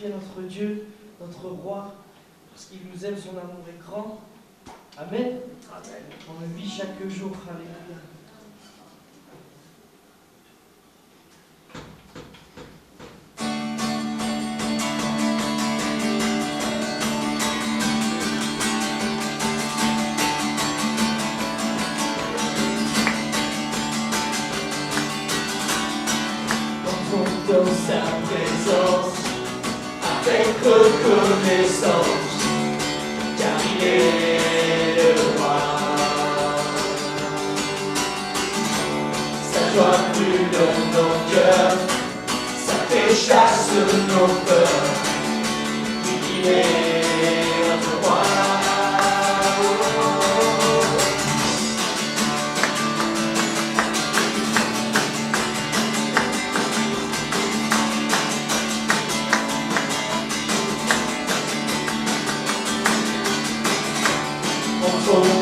est notre Dieu, notre Roi, parce qu'il nous aime, son amour est grand. Amen. Amen. On le vit chaque jour. Alléluia. Dans sa présence, avec reconnaissance, car il est le roi. Sa joie brûle nos cœurs, sa paix chasse nos peurs. Il est notre roi.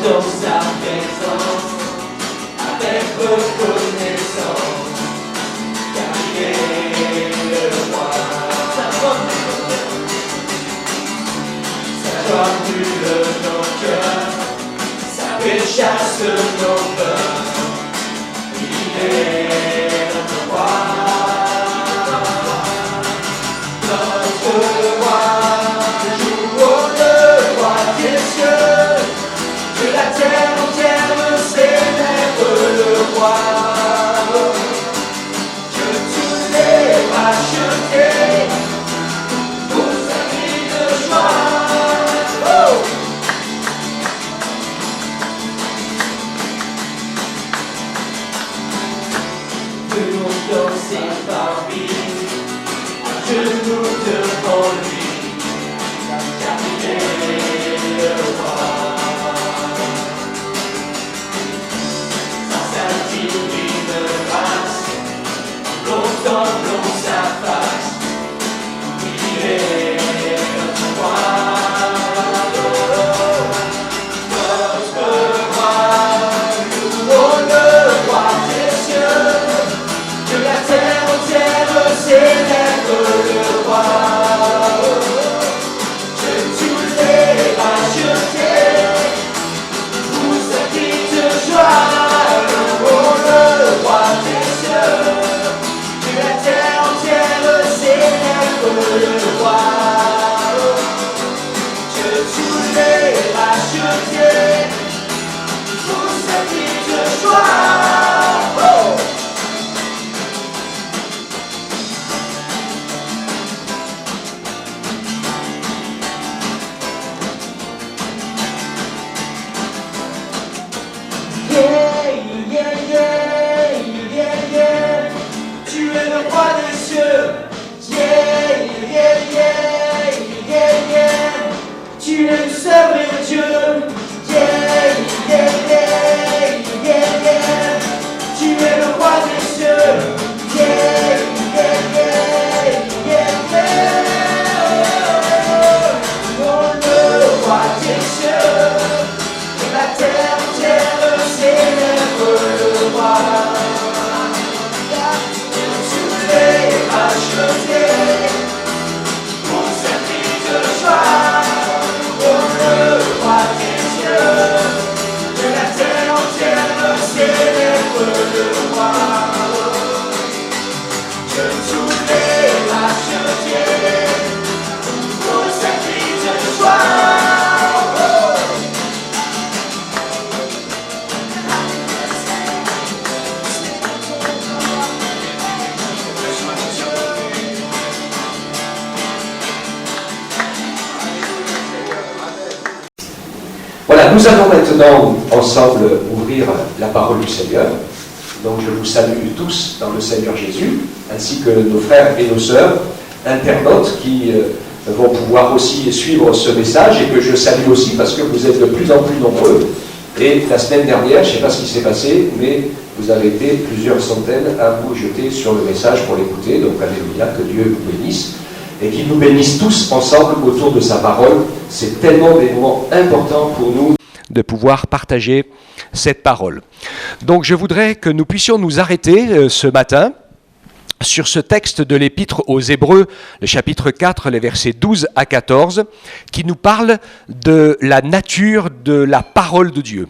Dans sa présence, avec reconnaissance, car il est le roi. Sa joie brûle nos cœurs, sa paix chasse nos peurs. Il est notre roi. Notre roi, jouons le roi des cieux. Que la terre entière me célèbre le roi. Que tous les rachetés pour sa vie de joie. Oh! Venons danser parmi, à genoux devant lui, car il est le roi. Divine grâce, contemplons sa face, il est notre roi. Notre roi, louons le roi des cieux, que la terre entière célèbre le roi. Que tous les rachetés pour sa petite joie. Le roi des cieux, que la terre entière célèbre le roi. Que tous les rachetés pour sa petite joie. Oh! Tu es le roi des cieux, yeah, yeah, yeah, yeah, yeah. Tu es le seul vrai Dieu, yeah, yeah, yeah, yeah, yeah. Tu es le roi des cieux, yeah, yeah, yeah, yeah, yeah. Oh, le roi des cieux, que la terre entière célèbre le roi. Racheté pour sa petite joie. Oh, le roi des cieux, que la terre entière célèbre le roi. Que tous les rachetés pour sa petite joie. Voilà, nous allons maintenant ensemble ouvrir la parole du Seigneur. Donc je vous salue tous dans le Seigneur Jésus, ainsi que nos frères et nos sœurs, internautes qui vont pouvoir aussi suivre ce message et que je salue aussi parce que vous êtes de plus en plus nombreux. Et la semaine dernière, je ne sais pas ce qui s'est passé, mais vous avez été plusieurs centaines à vous jeter sur le message pour l'écouter. Donc alléluia, que Dieu vous bénisse. Et qu'il nous bénisse tous ensemble autour de sa parole. C'est tellement des moments importants pour nous de pouvoir partager cette parole. Donc je voudrais que nous puissions nous arrêter ce matin sur ce texte de l'Épître aux Hébreux, le chapitre 4, les versets 12 à 14, qui nous parle de la nature de la parole de Dieu.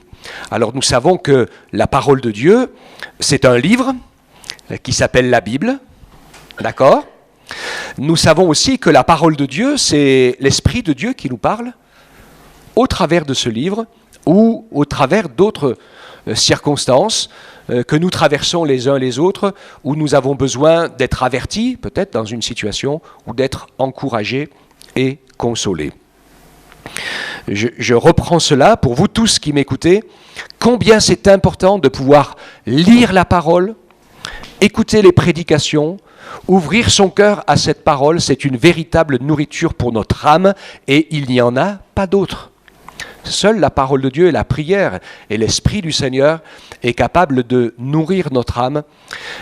Alors nous savons que la parole de Dieu, c'est un livre qui s'appelle la Bible, d'accord ? Nous savons aussi que la parole de Dieu, c'est l'Esprit de Dieu qui nous parle au travers de ce livre ou au travers d'autres circonstances que nous traversons les uns les autres, où nous avons besoin d'être avertis, peut-être dans une situation, ou d'être encouragés et consolés. Je reprends cela pour vous tous qui m'écoutez, combien c'est important de pouvoir lire la parole, écouter les prédications, ouvrir son cœur à cette parole, c'est une véritable nourriture pour notre âme, et il n'y en a pas d'autre. Seule la parole de Dieu et la prière et l'Esprit du Seigneur est capable de nourrir notre âme.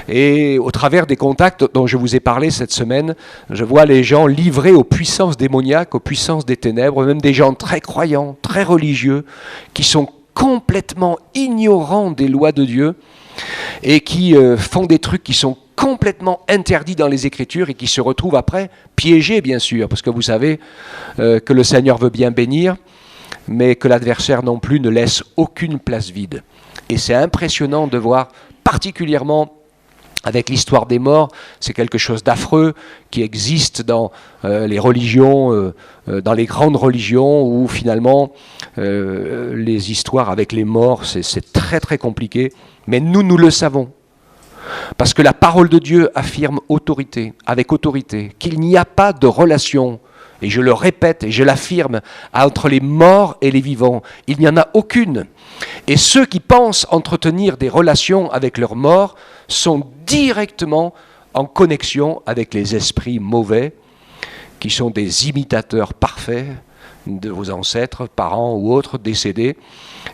Et au travers des contacts dont je vous ai parlé cette semaine, je vois les gens livrés aux puissances démoniaques, aux puissances des ténèbres, même des gens très croyants, très religieux, qui sont complètement ignorants des lois de Dieu et qui font des trucs qui sont complètement interdits dans les Écritures et qui se retrouvent après piégés, bien sûr, parce que vous savez que le Seigneur veut bien bénir, mais que l'adversaire non plus ne laisse aucune place vide. Et c'est impressionnant de voir, particulièrement avec l'histoire des morts, c'est quelque chose d'affreux qui existe dans les religions, dans les grandes religions, où finalement les histoires avec les morts, c'est très très compliqué. Mais nous le savons. Parce que la parole de Dieu affirme avec autorité, qu'il n'y a pas de relation, et je le répète et je l'affirme, entre les morts et les vivants. Il n'y en a aucune. Et ceux qui pensent entretenir des relations avec leurs morts sont directement en connexion avec les esprits mauvais, qui sont des imitateurs parfaits de vos ancêtres, parents ou autres décédés,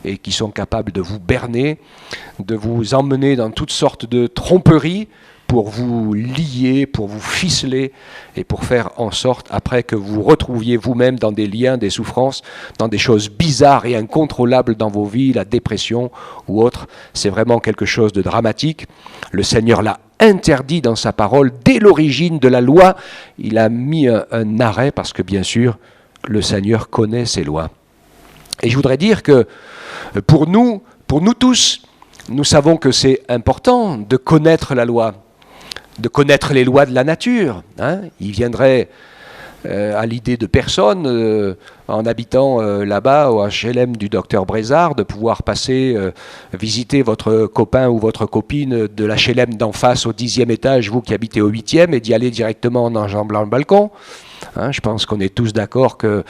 et qui sont capables de vous berner, de vous emmener dans toutes sortes de tromperies, pour vous lier, pour vous ficeler et pour faire en sorte, après que vous retrouviez vous-même dans des liens, des souffrances, dans des choses bizarres et incontrôlables dans vos vies, la dépression ou autre. C'est vraiment quelque chose de dramatique. Le Seigneur l'a interdit dans sa parole. Dès l'origine de la loi, il a mis un arrêt parce que, bien sûr, le Seigneur connaît ses lois. Et je voudrais dire que pour nous tous, nous savons que c'est important de connaître la loi, de connaître les lois de la nature. Il viendrait à l'idée de personne, en habitant là-bas au HLM du docteur Brézard, de pouvoir passer, visiter votre copain ou votre copine de l'HLM d'en face au 10e étage, vous qui habitez au 8e, et d'y aller directement en enjambant le balcon. Je pense qu'on est tous d'accord que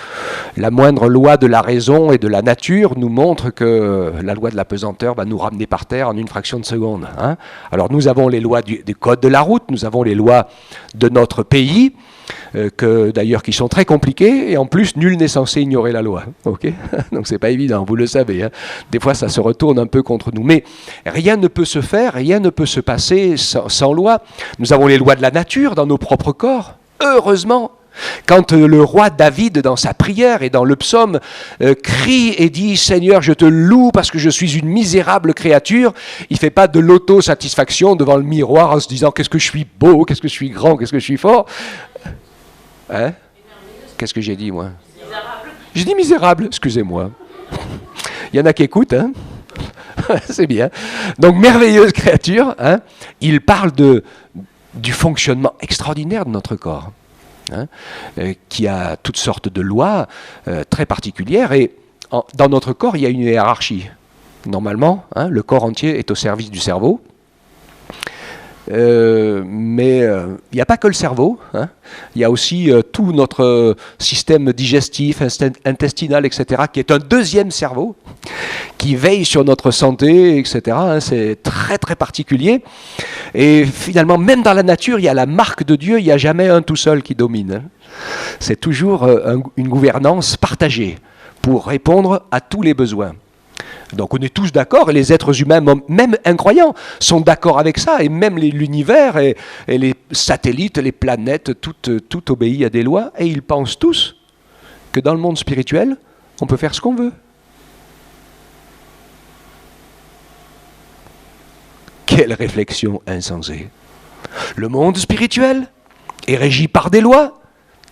la moindre loi de la raison et de la nature nous montre que la loi de la pesanteur va nous ramener par terre en une fraction de seconde. Alors nous avons les lois du code de la route, nous avons les lois de notre pays, d'ailleurs qui sont très compliquées, et en plus nul n'est censé ignorer la loi. Okay. Donc c'est pas évident, vous le savez. Des fois ça se retourne un peu contre nous. Mais rien ne peut se faire, rien ne peut se passer sans loi. Nous avons les lois de la nature dans nos propres corps, heureusement. Quand le roi David, dans sa prière et dans le psaume, crie et dit « Seigneur, je te loue parce que je suis une misérable créature », il ne fait pas de l'autosatisfaction devant le miroir en se disant « Qu'est-ce que je suis beau, qu'est-ce que je suis grand, qu'est-ce que je suis fort ». Qu'est-ce que j'ai dit, moi ? J'ai dit misérable, excusez-moi. Il y en a qui écoutent, c'est bien. Donc, merveilleuse créature, il parle du fonctionnement extraordinaire de notre corps. Qui a toutes sortes de lois très particulières, et dans notre corps il y a une hiérarchie. Normalement, le corps entier est au service du cerveau, mais il n'y a pas que le cerveau, il y a aussi tout notre système digestif, intestinal, etc., qui est un deuxième cerveau, qui veille sur notre santé, etc. C'est très très particulier. Et finalement, même dans la nature, il y a la marque de Dieu, il n'y a jamais un tout seul qui domine. C'est toujours une gouvernance partagée pour répondre à tous les besoins. Donc on est tous d'accord, et les êtres humains, même incroyants, sont d'accord avec ça, et même l'univers et les satellites, les planètes, tout obéit à des lois, et ils pensent tous que dans le monde spirituel, on peut faire ce qu'on veut. Quelle réflexion insensée. Le monde spirituel est régi par des lois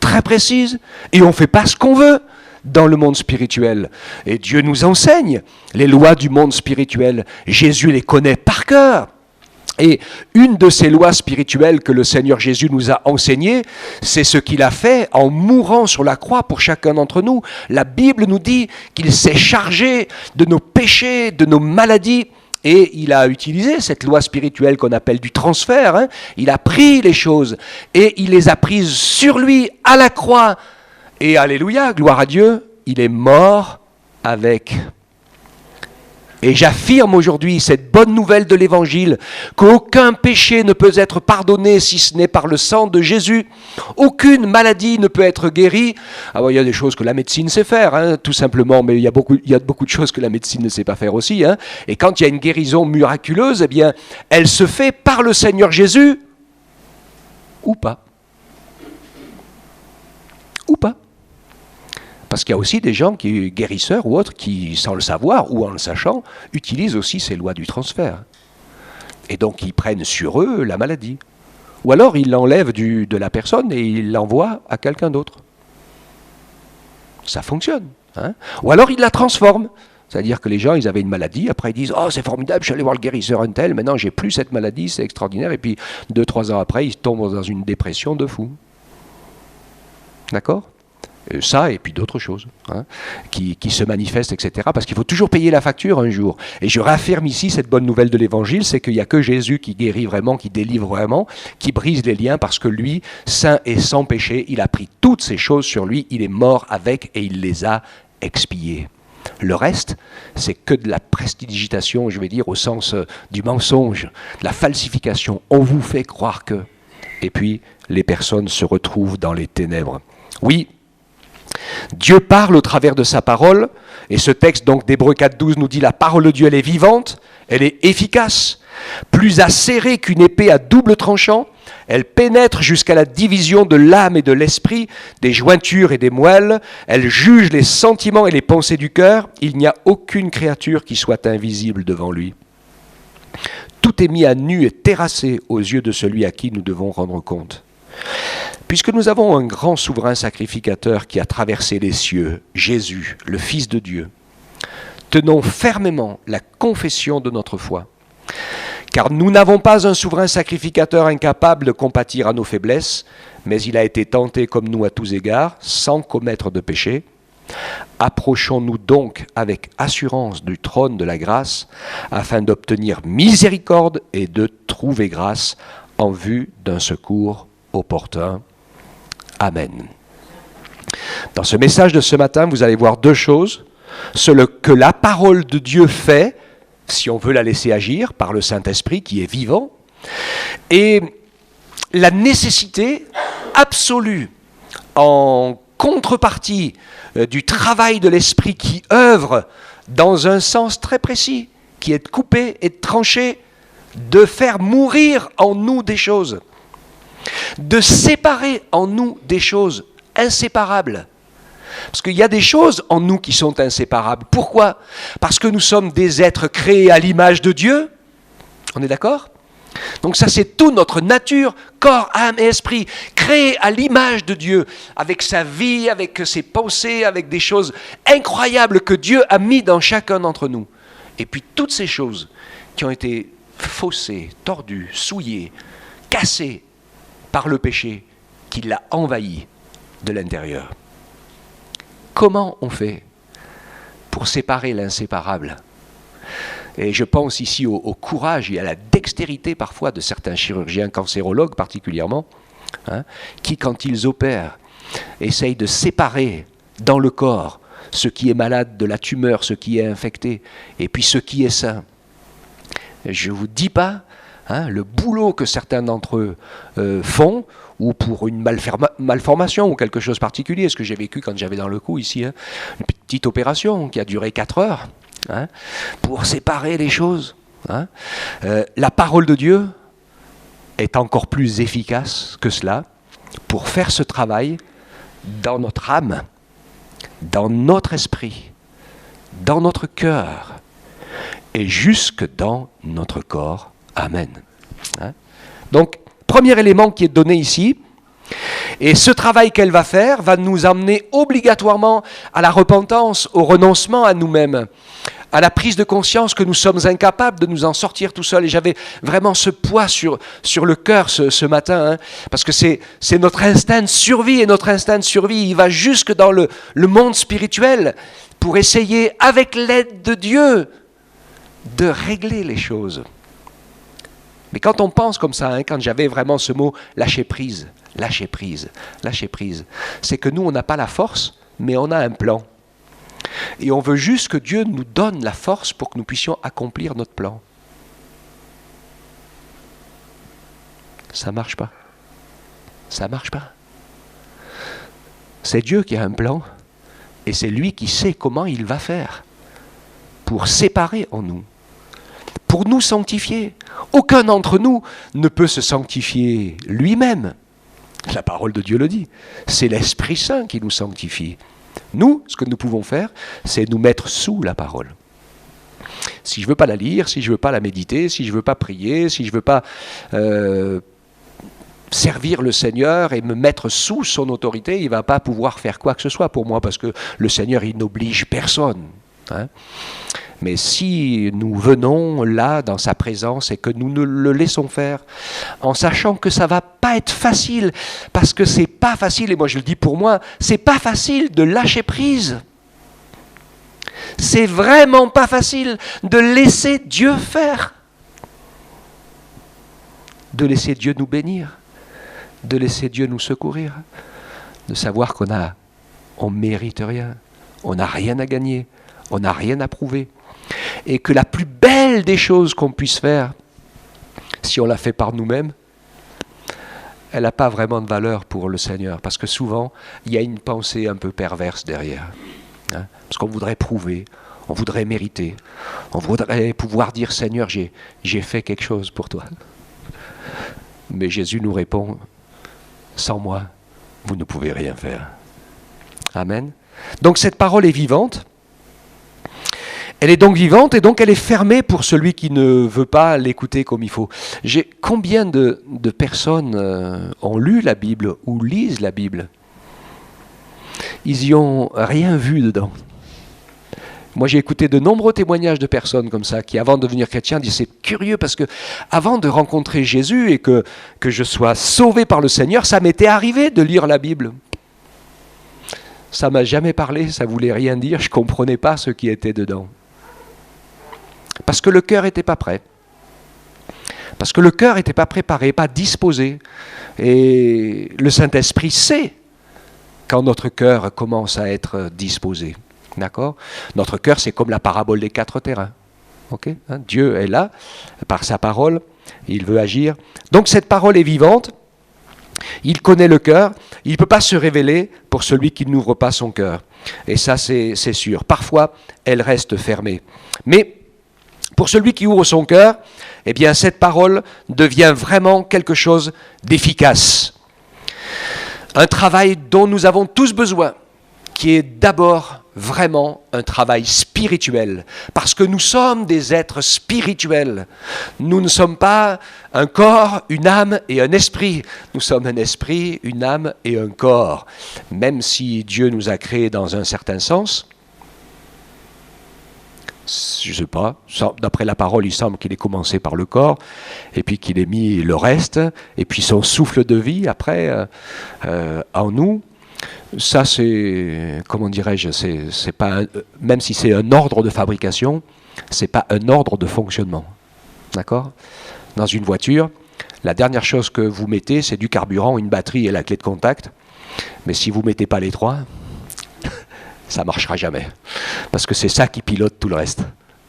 très précises et on ne fait pas ce qu'on veut dans le monde spirituel. Et Dieu nous enseigne les lois du monde spirituel. Jésus les connaît par cœur. Et une de ces lois spirituelles que le Seigneur Jésus nous a enseignées, c'est ce qu'il a fait en mourant sur la croix pour chacun d'entre nous. La Bible nous dit qu'il s'est chargé de nos péchés, de nos maladies, et il a utilisé cette loi spirituelle qu'on appelle du transfert. Hein. Il a pris les choses et il les a prises sur lui à la croix. Et alléluia, gloire à Dieu, il est mort avec. Et j'affirme aujourd'hui cette bonne nouvelle de l'Évangile, qu'aucun péché ne peut être pardonné si ce n'est par le sang de Jésus. Aucune maladie ne peut être guérie. Alors, il y a des choses que la médecine sait faire, hein, tout simplement, mais il y a beaucoup de choses que la médecine ne sait pas faire aussi. Hein. Et quand il y a une guérison miraculeuse, eh bien, elle se fait par le Seigneur Jésus, ou pas. Ou pas. Parce qu'il y a aussi des gens, guérisseurs ou autres, qui, sans le savoir ou en le sachant, utilisent aussi ces lois du transfert. Et donc, ils prennent sur eux la maladie. Ou alors, ils l'enlèvent de la personne et ils l'envoient à quelqu'un d'autre. Ça fonctionne. Hein. Ou alors, ils la transforment. C'est-à-dire que les gens, ils avaient une maladie, après ils disent « Oh, c'est formidable, je suis allé voir le guérisseur un tel, maintenant j'ai plus cette maladie, c'est extraordinaire. » Et puis, 2-3 ans après, ils tombent dans une dépression de fou. D'accord ? Ça et puis d'autres choses hein, qui se manifestent, etc. Parce qu'il faut toujours payer la facture un jour. Et je réaffirme ici cette bonne nouvelle de l'Évangile, c'est qu'il n'y a que Jésus qui guérit vraiment, qui délivre vraiment, qui brise les liens, parce que lui, saint et sans péché, il a pris toutes ces choses sur lui, il est mort avec et il les a expiées. Le reste, c'est que de la prestidigitation, je vais dire, au sens du mensonge, de la falsification. On vous fait croire que... Et puis, les personnes se retrouvent dans les ténèbres. Oui, Dieu parle au travers de sa parole, et ce texte donc d'Hébreux 4.12 nous dit la parole de Dieu, elle est vivante, elle est efficace, plus acérée qu'une épée à double tranchant, elle pénètre jusqu'à la division de l'âme et de l'esprit, des jointures et des moelles, elle juge les sentiments et les pensées du cœur, il n'y a aucune créature qui soit invisible devant lui. Tout est mis à nu et terrassé aux yeux de celui à qui nous devons rendre compte. Puisque nous avons un grand souverain sacrificateur qui a traversé les cieux, Jésus, le Fils de Dieu, tenons fermement la confession de notre foi. Car nous n'avons pas un souverain sacrificateur incapable de compatir à nos faiblesses, mais il a été tenté comme nous à tous égards, sans commettre de péché. Approchons-nous donc avec assurance du trône de la grâce, afin d'obtenir miséricorde et de trouver grâce en vue d'un secours opportun. Amen. Dans ce message de ce matin, vous allez voir deux choses. Ce que la parole de Dieu fait, si on veut la laisser agir par le Saint-Esprit qui est vivant, et la nécessité absolue en contrepartie du travail de l'Esprit qui œuvre dans un sens très précis, qui est de couper et de trancher, de faire mourir en nous des choses, de séparer en nous des choses inséparables. Parce qu'il y a des choses en nous qui sont inséparables. Pourquoi ? Parce que nous sommes des êtres créés à l'image de Dieu. On est d'accord ? Donc ça, c'est toute notre nature, corps, âme et esprit, créés à l'image de Dieu, avec sa vie, avec ses pensées, avec des choses incroyables que Dieu a mis dans chacun d'entre nous. Et puis toutes ces choses qui ont été faussées, tordues, souillées, cassées par le péché qui l'a envahi de l'intérieur. Comment on fait pour séparer l'inséparable ? Et je pense ici au courage et à la dextérité parfois de certains chirurgiens cancérologues particulièrement, qui quand ils opèrent, essayent de séparer dans le corps ce qui est malade de la tumeur, ce qui est infecté, et puis ce qui est sain. Je ne vous dis pas le boulot que certains d'entre eux font, ou pour une malformation ou quelque chose de particulier, ce que j'ai vécu quand j'avais dans le cou ici, une petite opération qui a duré 4 heures, pour séparer les choses. La parole de Dieu est encore plus efficace que cela pour faire ce travail dans notre âme, dans notre esprit, dans notre cœur et jusque dans notre corps. Amen. Donc, Premier élément qui est donné ici. Et ce travail qu'elle va faire va nous amener obligatoirement à la repentance, au renoncement à nous-mêmes, à la prise de conscience que nous sommes incapables de nous en sortir tout seuls. Et j'avais vraiment ce poids sur le cœur ce matin, parce que c'est notre instinct de survie, et notre instinct de survie, il va jusque dans le monde spirituel pour essayer, avec l'aide de Dieu, de régler les choses. Mais quand on pense comme ça, quand j'avais vraiment ce mot lâcher prise, c'est que nous, on n'a pas la force, mais on a un plan. Et on veut juste que Dieu nous donne la force pour que nous puissions accomplir notre plan. Ça ne marche pas. Ça ne marche pas. C'est Dieu qui a un plan, et c'est lui qui sait comment il va faire pour séparer en nous, pour nous sanctifier. Aucun d'entre nous ne peut se sanctifier lui-même. La parole de Dieu le dit. C'est l'Esprit Saint qui nous sanctifie. Nous, ce que nous pouvons faire, c'est nous mettre sous la parole. Si je ne veux pas la lire, si je ne veux pas la méditer, si je ne veux pas prier, si je ne veux pas servir le Seigneur et me mettre sous son autorité, il ne va pas pouvoir faire quoi que ce soit pour moi, parce que le Seigneur, il n'oblige personne. Mais si nous venons là dans sa présence et que nous ne le laissons faire, en sachant que ça ne va pas être facile, parce que c'est pas facile, et moi je le dis pour moi, c'est pas facile de lâcher prise. C'est vraiment pas facile de laisser Dieu faire. De laisser Dieu nous bénir, de laisser Dieu nous secourir, de savoir on mérite rien, on n'a rien à gagner, on n'a rien à prouver. Et que la plus belle des choses qu'on puisse faire, si on la fait par nous-mêmes, elle n'a pas vraiment de valeur pour le Seigneur. Parce que souvent, il y a une pensée un peu perverse derrière. Parce qu'on voudrait prouver, on voudrait mériter, on voudrait pouvoir dire « Seigneur, j'ai fait quelque chose pour toi ». Mais Jésus nous répond « Sans moi, vous ne pouvez rien faire ». Amen. Donc cette parole est vivante. Elle est donc vivante et donc elle est fermée pour celui qui ne veut pas l'écouter comme il faut. Combien de personnes ont lu la Bible ou lisent la Bible? Ils n'y ont rien vu dedans. Moi j'ai écouté de nombreux témoignages de personnes comme ça qui avant de devenir chrétien disent c'est curieux parce que avant de rencontrer Jésus et que je sois sauvé par le Seigneur, ça m'était arrivé de lire la Bible. Ça ne m'a jamais parlé, ça ne voulait rien dire, je ne comprenais pas ce qui était dedans. Parce que le cœur n'était pas prêt. Parce que le cœur n'était pas préparé, pas disposé. Et le Saint-Esprit sait quand notre cœur commence à être disposé. D'accord ? Notre cœur, c'est comme la parabole des 4 terrains. Okay ? Dieu est là, par sa parole, il veut agir. Donc cette parole est vivante, il connaît le cœur, il ne peut pas se révéler pour celui qui n'ouvre pas son cœur. Et ça, c'est sûr. Parfois, elle reste fermée. Mais pour celui qui ouvre son cœur, eh bien, cette parole devient vraiment quelque chose d'efficace. Un travail dont nous avons tous besoin, qui est d'abord vraiment un travail spirituel, parce que nous sommes des êtres spirituels. Nous ne sommes pas un corps, une âme et un esprit. Nous sommes un esprit, une âme et un corps. Même si Dieu nous a créés dans un certain sens, je ne sais pas, d'après la parole, il semble qu'il ait commencé par le corps, et puis qu'il ait mis le reste, et puis son souffle de vie après en nous. Ça, c'est, comment dirais-je, c'est pas même si c'est un ordre de fabrication, c'est pas un ordre de fonctionnement. D'accord ? Dans une voiture, la dernière chose que vous mettez, c'est du carburant, une batterie et la clé de contact. Mais si vous ne mettez pas les trois, ça ne marchera jamais. Parce que c'est ça qui pilote tout le reste.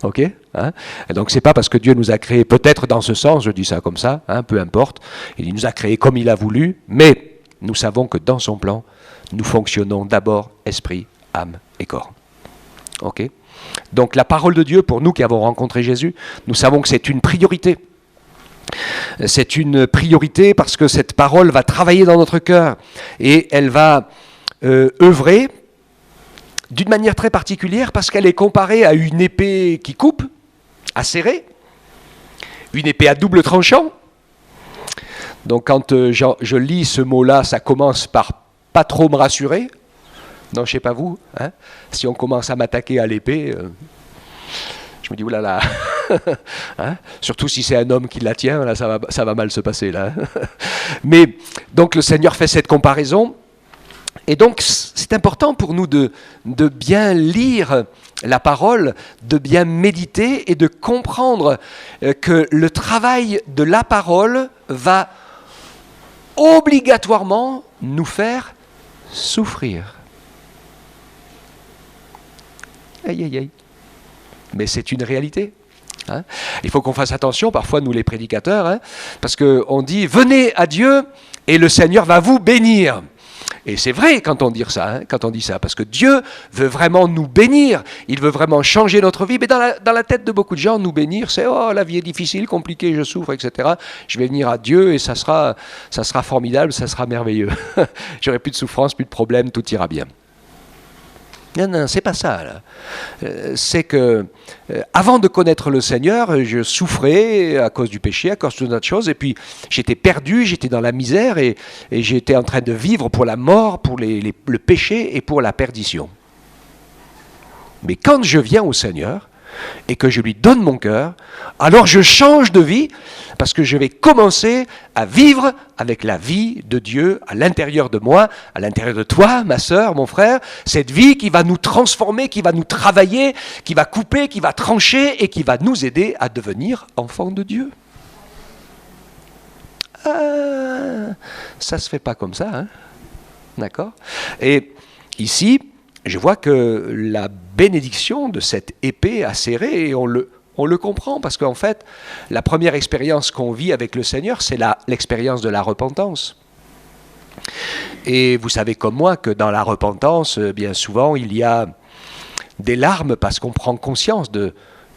Ok ? Et donc c'est pas parce que Dieu nous a créés, peut-être dans ce sens, je dis ça comme ça, peu importe, il nous a créés comme il a voulu, mais nous savons que dans son plan, nous fonctionnons d'abord esprit, âme et corps. Ok ? Donc la parole de Dieu, pour nous qui avons rencontré Jésus, nous savons que c'est une priorité. C'est une priorité parce que cette parole va travailler dans notre cœur et elle va œuvrer d'une manière très particulière parce qu'elle est comparée à une épée qui coupe, acérée, une épée à double tranchant. Donc quand je lis ce mot-là, ça commence par pas trop me rassurer. Non, je sais pas vous. Hein, si on commence à m'attaquer à l'épée, je me dis oulala. Hein, surtout si c'est un homme qui la tient, là ça va mal se passer là. Mais donc le Seigneur fait cette comparaison. Et donc, c'est important pour nous de bien lire la parole, de bien méditer et de comprendre que le travail de la parole va obligatoirement nous faire souffrir. Aïe, aïe, aïe. Mais c'est une réalité. Hein. Il faut qu'on fasse attention, parfois, nous les prédicateurs, hein, parce qu'on dit « Venez à Dieu et le Seigneur va vous bénir ». Et c'est vrai quand on dit ça, parce que Dieu veut vraiment nous bénir, il veut vraiment changer notre vie, mais dans la tête de beaucoup de gens, nous bénir, c'est « Oh, la vie est difficile, compliquée, je souffre, etc. Je vais venir à Dieu et ça sera formidable, ça sera merveilleux. J'aurai plus de souffrance, plus de problèmes, tout ira bien. » Non, c'est pas ça. Là. C'est que avant de connaître le Seigneur, je souffrais à cause du péché, à cause de d'autres choses, et puis j'étais perdu, j'étais dans la misère, et j'étais en train de vivre pour la mort, pour le péché et pour la perdition. Mais quand je viens au Seigneur, et que je lui donne mon cœur, alors je change de vie, parce que je vais commencer à vivre avec la vie de Dieu à l'intérieur de moi, à l'intérieur de toi, ma sœur, mon frère, cette vie qui va nous transformer, qui va nous travailler, qui va couper, qui va trancher, et qui va nous aider à devenir enfants de Dieu. Ça se fait pas comme ça, hein? D'accord? Et ici, je vois que la bénédiction de cette épée acérée, et on le comprend, parce qu'en fait, la première expérience qu'on vit avec le Seigneur, c'est l'expérience de la repentance. Et vous savez comme moi que dans la repentance, bien souvent, il y a des larmes parce qu'on prend conscience de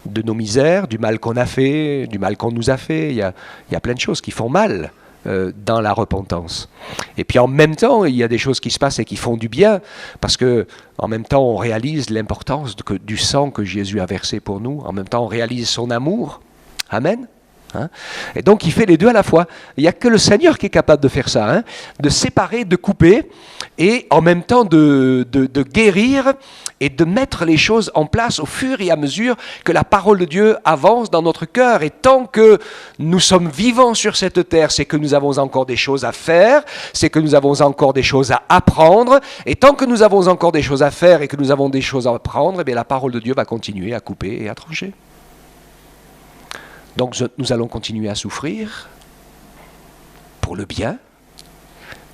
nos misères, du mal qu'on a fait, du mal qu'on nous a fait. Il y a plein de choses qui font mal dans la repentance. Et puis en même temps, il y a des choses qui se passent et qui font du bien, parce que en même temps, on réalise l'importance du sang que Jésus a versé pour nous. En même temps, on réalise son amour. Amen. Hein? Et donc, il fait les deux à la fois. Il n'y a que le Seigneur qui est capable de faire ça, hein? De séparer, de couper, et en même temps de guérir et de mettre les choses en place au fur et à mesure que la parole de Dieu avance dans notre cœur. Et tant que nous sommes vivants sur cette terre, c'est que nous avons encore des choses à faire, c'est que nous avons encore des choses à apprendre. Et tant que nous avons encore des choses à faire et que nous avons des choses à apprendre, eh bien, la parole de Dieu va continuer à couper et à trancher. Donc nous allons continuer à souffrir pour le bien,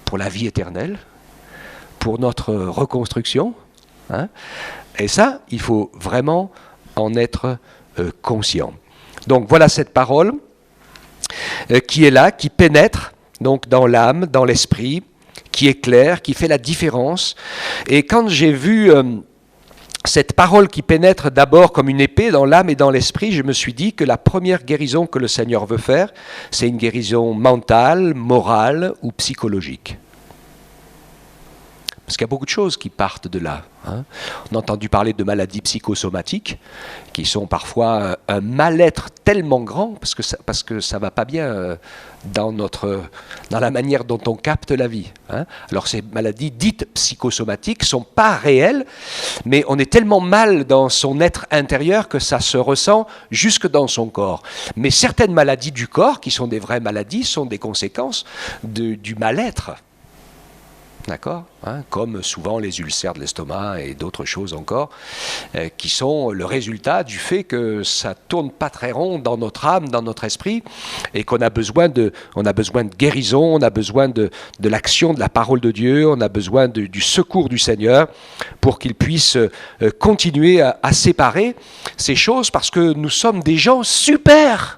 pour la vie éternelle, pour notre reconstruction. Hein? Et ça, il faut vraiment en être conscient. Donc voilà cette parole qui est là, qui pénètre donc dans l'âme, dans l'esprit, qui éclaire, qui fait la différence. Et quand j'ai vu cette parole qui pénètre d'abord comme une épée dans l'âme et dans l'esprit, je me suis dit que la première guérison que le Seigneur veut faire, c'est une guérison mentale, morale ou psychologique. Parce qu'il y a beaucoup de choses qui partent de là. Hein. On a entendu parler de maladies psychosomatiques, qui sont parfois un mal-être tellement grand, parce que ça ne va pas bien dans la manière dont on capte la vie. Hein. Alors ces maladies dites psychosomatiques ne sont pas réelles, mais on est tellement mal dans son être intérieur que ça se ressent jusque dans son corps. Mais certaines maladies du corps, qui sont des vraies maladies, sont des conséquences du mal-être. D'accord, hein, comme souvent les ulcères de l'estomac et d'autres choses encore, qui sont le résultat du fait que ça tourne pas très rond dans notre âme, dans notre esprit, et qu'on a besoin de guérison, on a besoin de l'action de la parole de Dieu, on a besoin du secours du Seigneur pour qu'il puisse continuer à séparer ces choses, parce que nous sommes des gens super.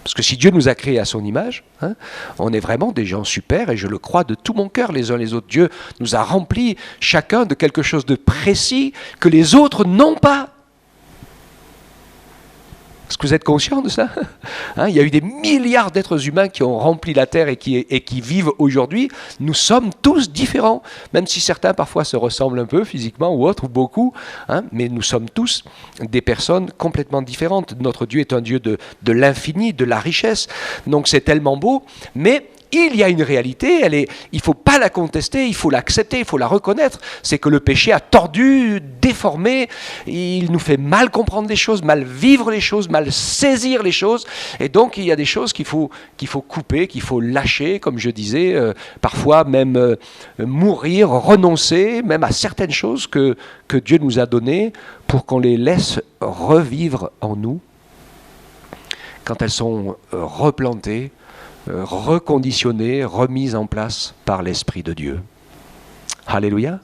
Parce que si Dieu nous a créés à son image, hein, on est vraiment des gens super, et je le crois de tout mon cœur les uns les autres. Dieu nous a remplis chacun de quelque chose de précis que les autres n'ont pas. Parce Est-ce que vous êtes conscient de ça? Il y a eu des milliards d'êtres humains qui ont rempli la Terre et qui vivent aujourd'hui. Nous sommes tous différents, même si certains parfois se ressemblent un peu physiquement ou autres, ou beaucoup, mais nous sommes tous des personnes complètement différentes. Notre Dieu est un Dieu de l'infini, de la richesse. Donc c'est tellement beau, mais il y a une réalité, il ne faut pas la contester, il faut l'accepter, il faut la reconnaître. C'est que le péché a tordu, déformé, il nous fait mal comprendre les choses, mal vivre les choses, mal saisir les choses. Et donc il y a des choses qu'il faut couper, qu'il faut lâcher, comme je disais, parfois même mourir, renoncer, même à certaines choses que Dieu nous a données pour qu'on les laisse revivre en nous quand elles sont replantées, reconditionnées, remises en place par l'Esprit de Dieu. Alléluia.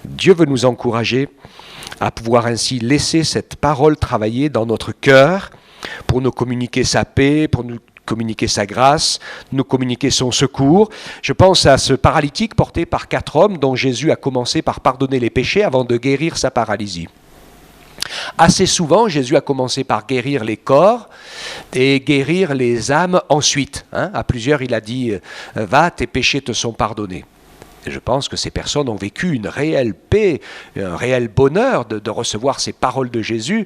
Dieu veut nous encourager à pouvoir ainsi laisser cette parole travailler dans notre cœur pour nous communiquer sa paix, pour nous communiquer sa grâce, nous communiquer son secours. Je pense à ce paralytique porté par 4 hommes dont Jésus a commencé par pardonner les péchés avant de guérir sa paralysie. Assez souvent, Jésus a commencé par guérir les corps et guérir les âmes ensuite. À plusieurs, il a dit « Va, tes péchés te sont pardonnés ». Et je pense que ces personnes ont vécu une réelle paix, un réel bonheur de recevoir ces paroles de Jésus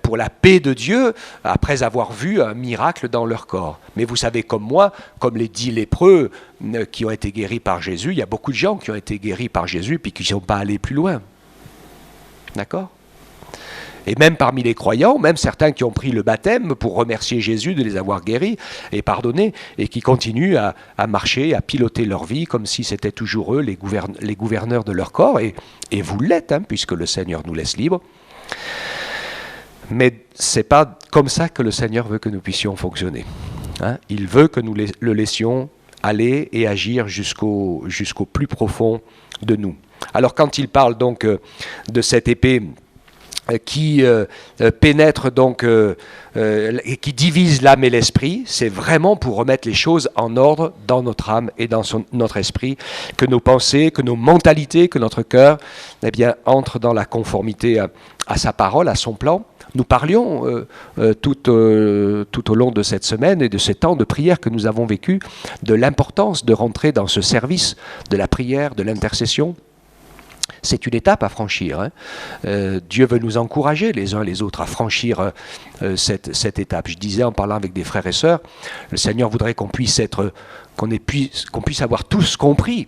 pour la paix de Dieu après avoir vu un miracle dans leur corps. Mais vous savez comme moi, comme les 10 lépreux qui ont été guéris par Jésus, il y a beaucoup de gens qui ont été guéris par Jésus puis qui ne sont pas allés plus loin. D'accord ? Et même parmi les croyants, même certains qui ont pris le baptême pour remercier Jésus de les avoir guéris et pardonnés, et qui continuent à marcher, à piloter leur vie comme si c'était toujours eux les gouverneurs de leur corps, et vous l'êtes, puisque le Seigneur nous laisse libres. Mais ce n'est pas comme ça que le Seigneur veut que nous puissions fonctionner. Il veut que nous le laissions aller et agir jusqu'au plus profond de nous. Alors quand il parle donc de cette épée qui pénètre donc et qui divise l'âme et l'esprit, c'est vraiment pour remettre les choses en ordre dans notre âme et dans notre esprit, que nos pensées, que nos mentalités, que notre cœur entrent dans la conformité à sa parole, à son plan. Nous parlions tout au long de cette semaine et de ces temps de prière que nous avons vécu de l'importance de rentrer dans ce service de la prière, de l'intercession. C'est une étape à franchir. Dieu veut nous encourager les uns les autres à franchir cette étape. Je disais en parlant avec des frères et sœurs, le Seigneur voudrait qu'on puisse avoir tous compris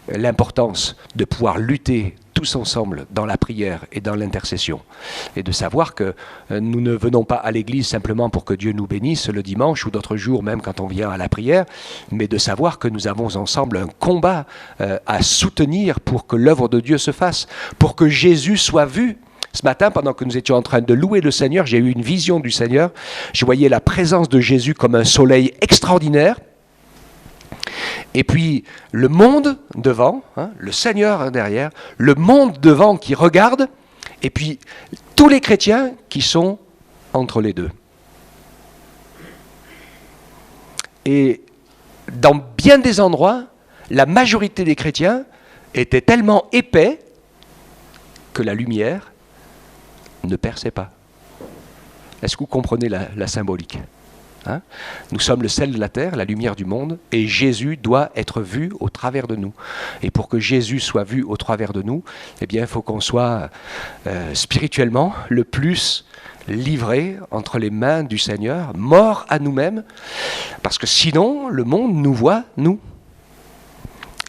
l'importance de pouvoir lutter tous ensemble dans la prière et dans l'intercession. Et de savoir que nous ne venons pas à l'église simplement pour que Dieu nous bénisse le dimanche ou d'autres jours, même quand on vient à la prière, mais de savoir que nous avons ensemble un combat à soutenir pour que l'œuvre de Dieu se fasse, pour que Jésus soit vu. Ce matin, pendant que nous étions en train de louer le Seigneur, j'ai eu une vision du Seigneur. Je voyais la présence de Jésus comme un soleil extraordinaire. Et puis le monde devant, le Seigneur derrière, le monde devant qui regarde, et puis tous les chrétiens qui sont entre les deux. Et dans bien des endroits, la majorité des chrétiens étaient tellement épais que la lumière ne perçait pas. Est-ce que vous comprenez la symbolique ? Nous sommes le sel de la terre, la lumière du monde, et Jésus doit être vu au travers de nous. Et pour que Jésus soit vu au travers de nous, il faut qu'on soit spirituellement le plus livré entre les mains du Seigneur, mort à nous-mêmes, parce que sinon le monde nous voit, nous.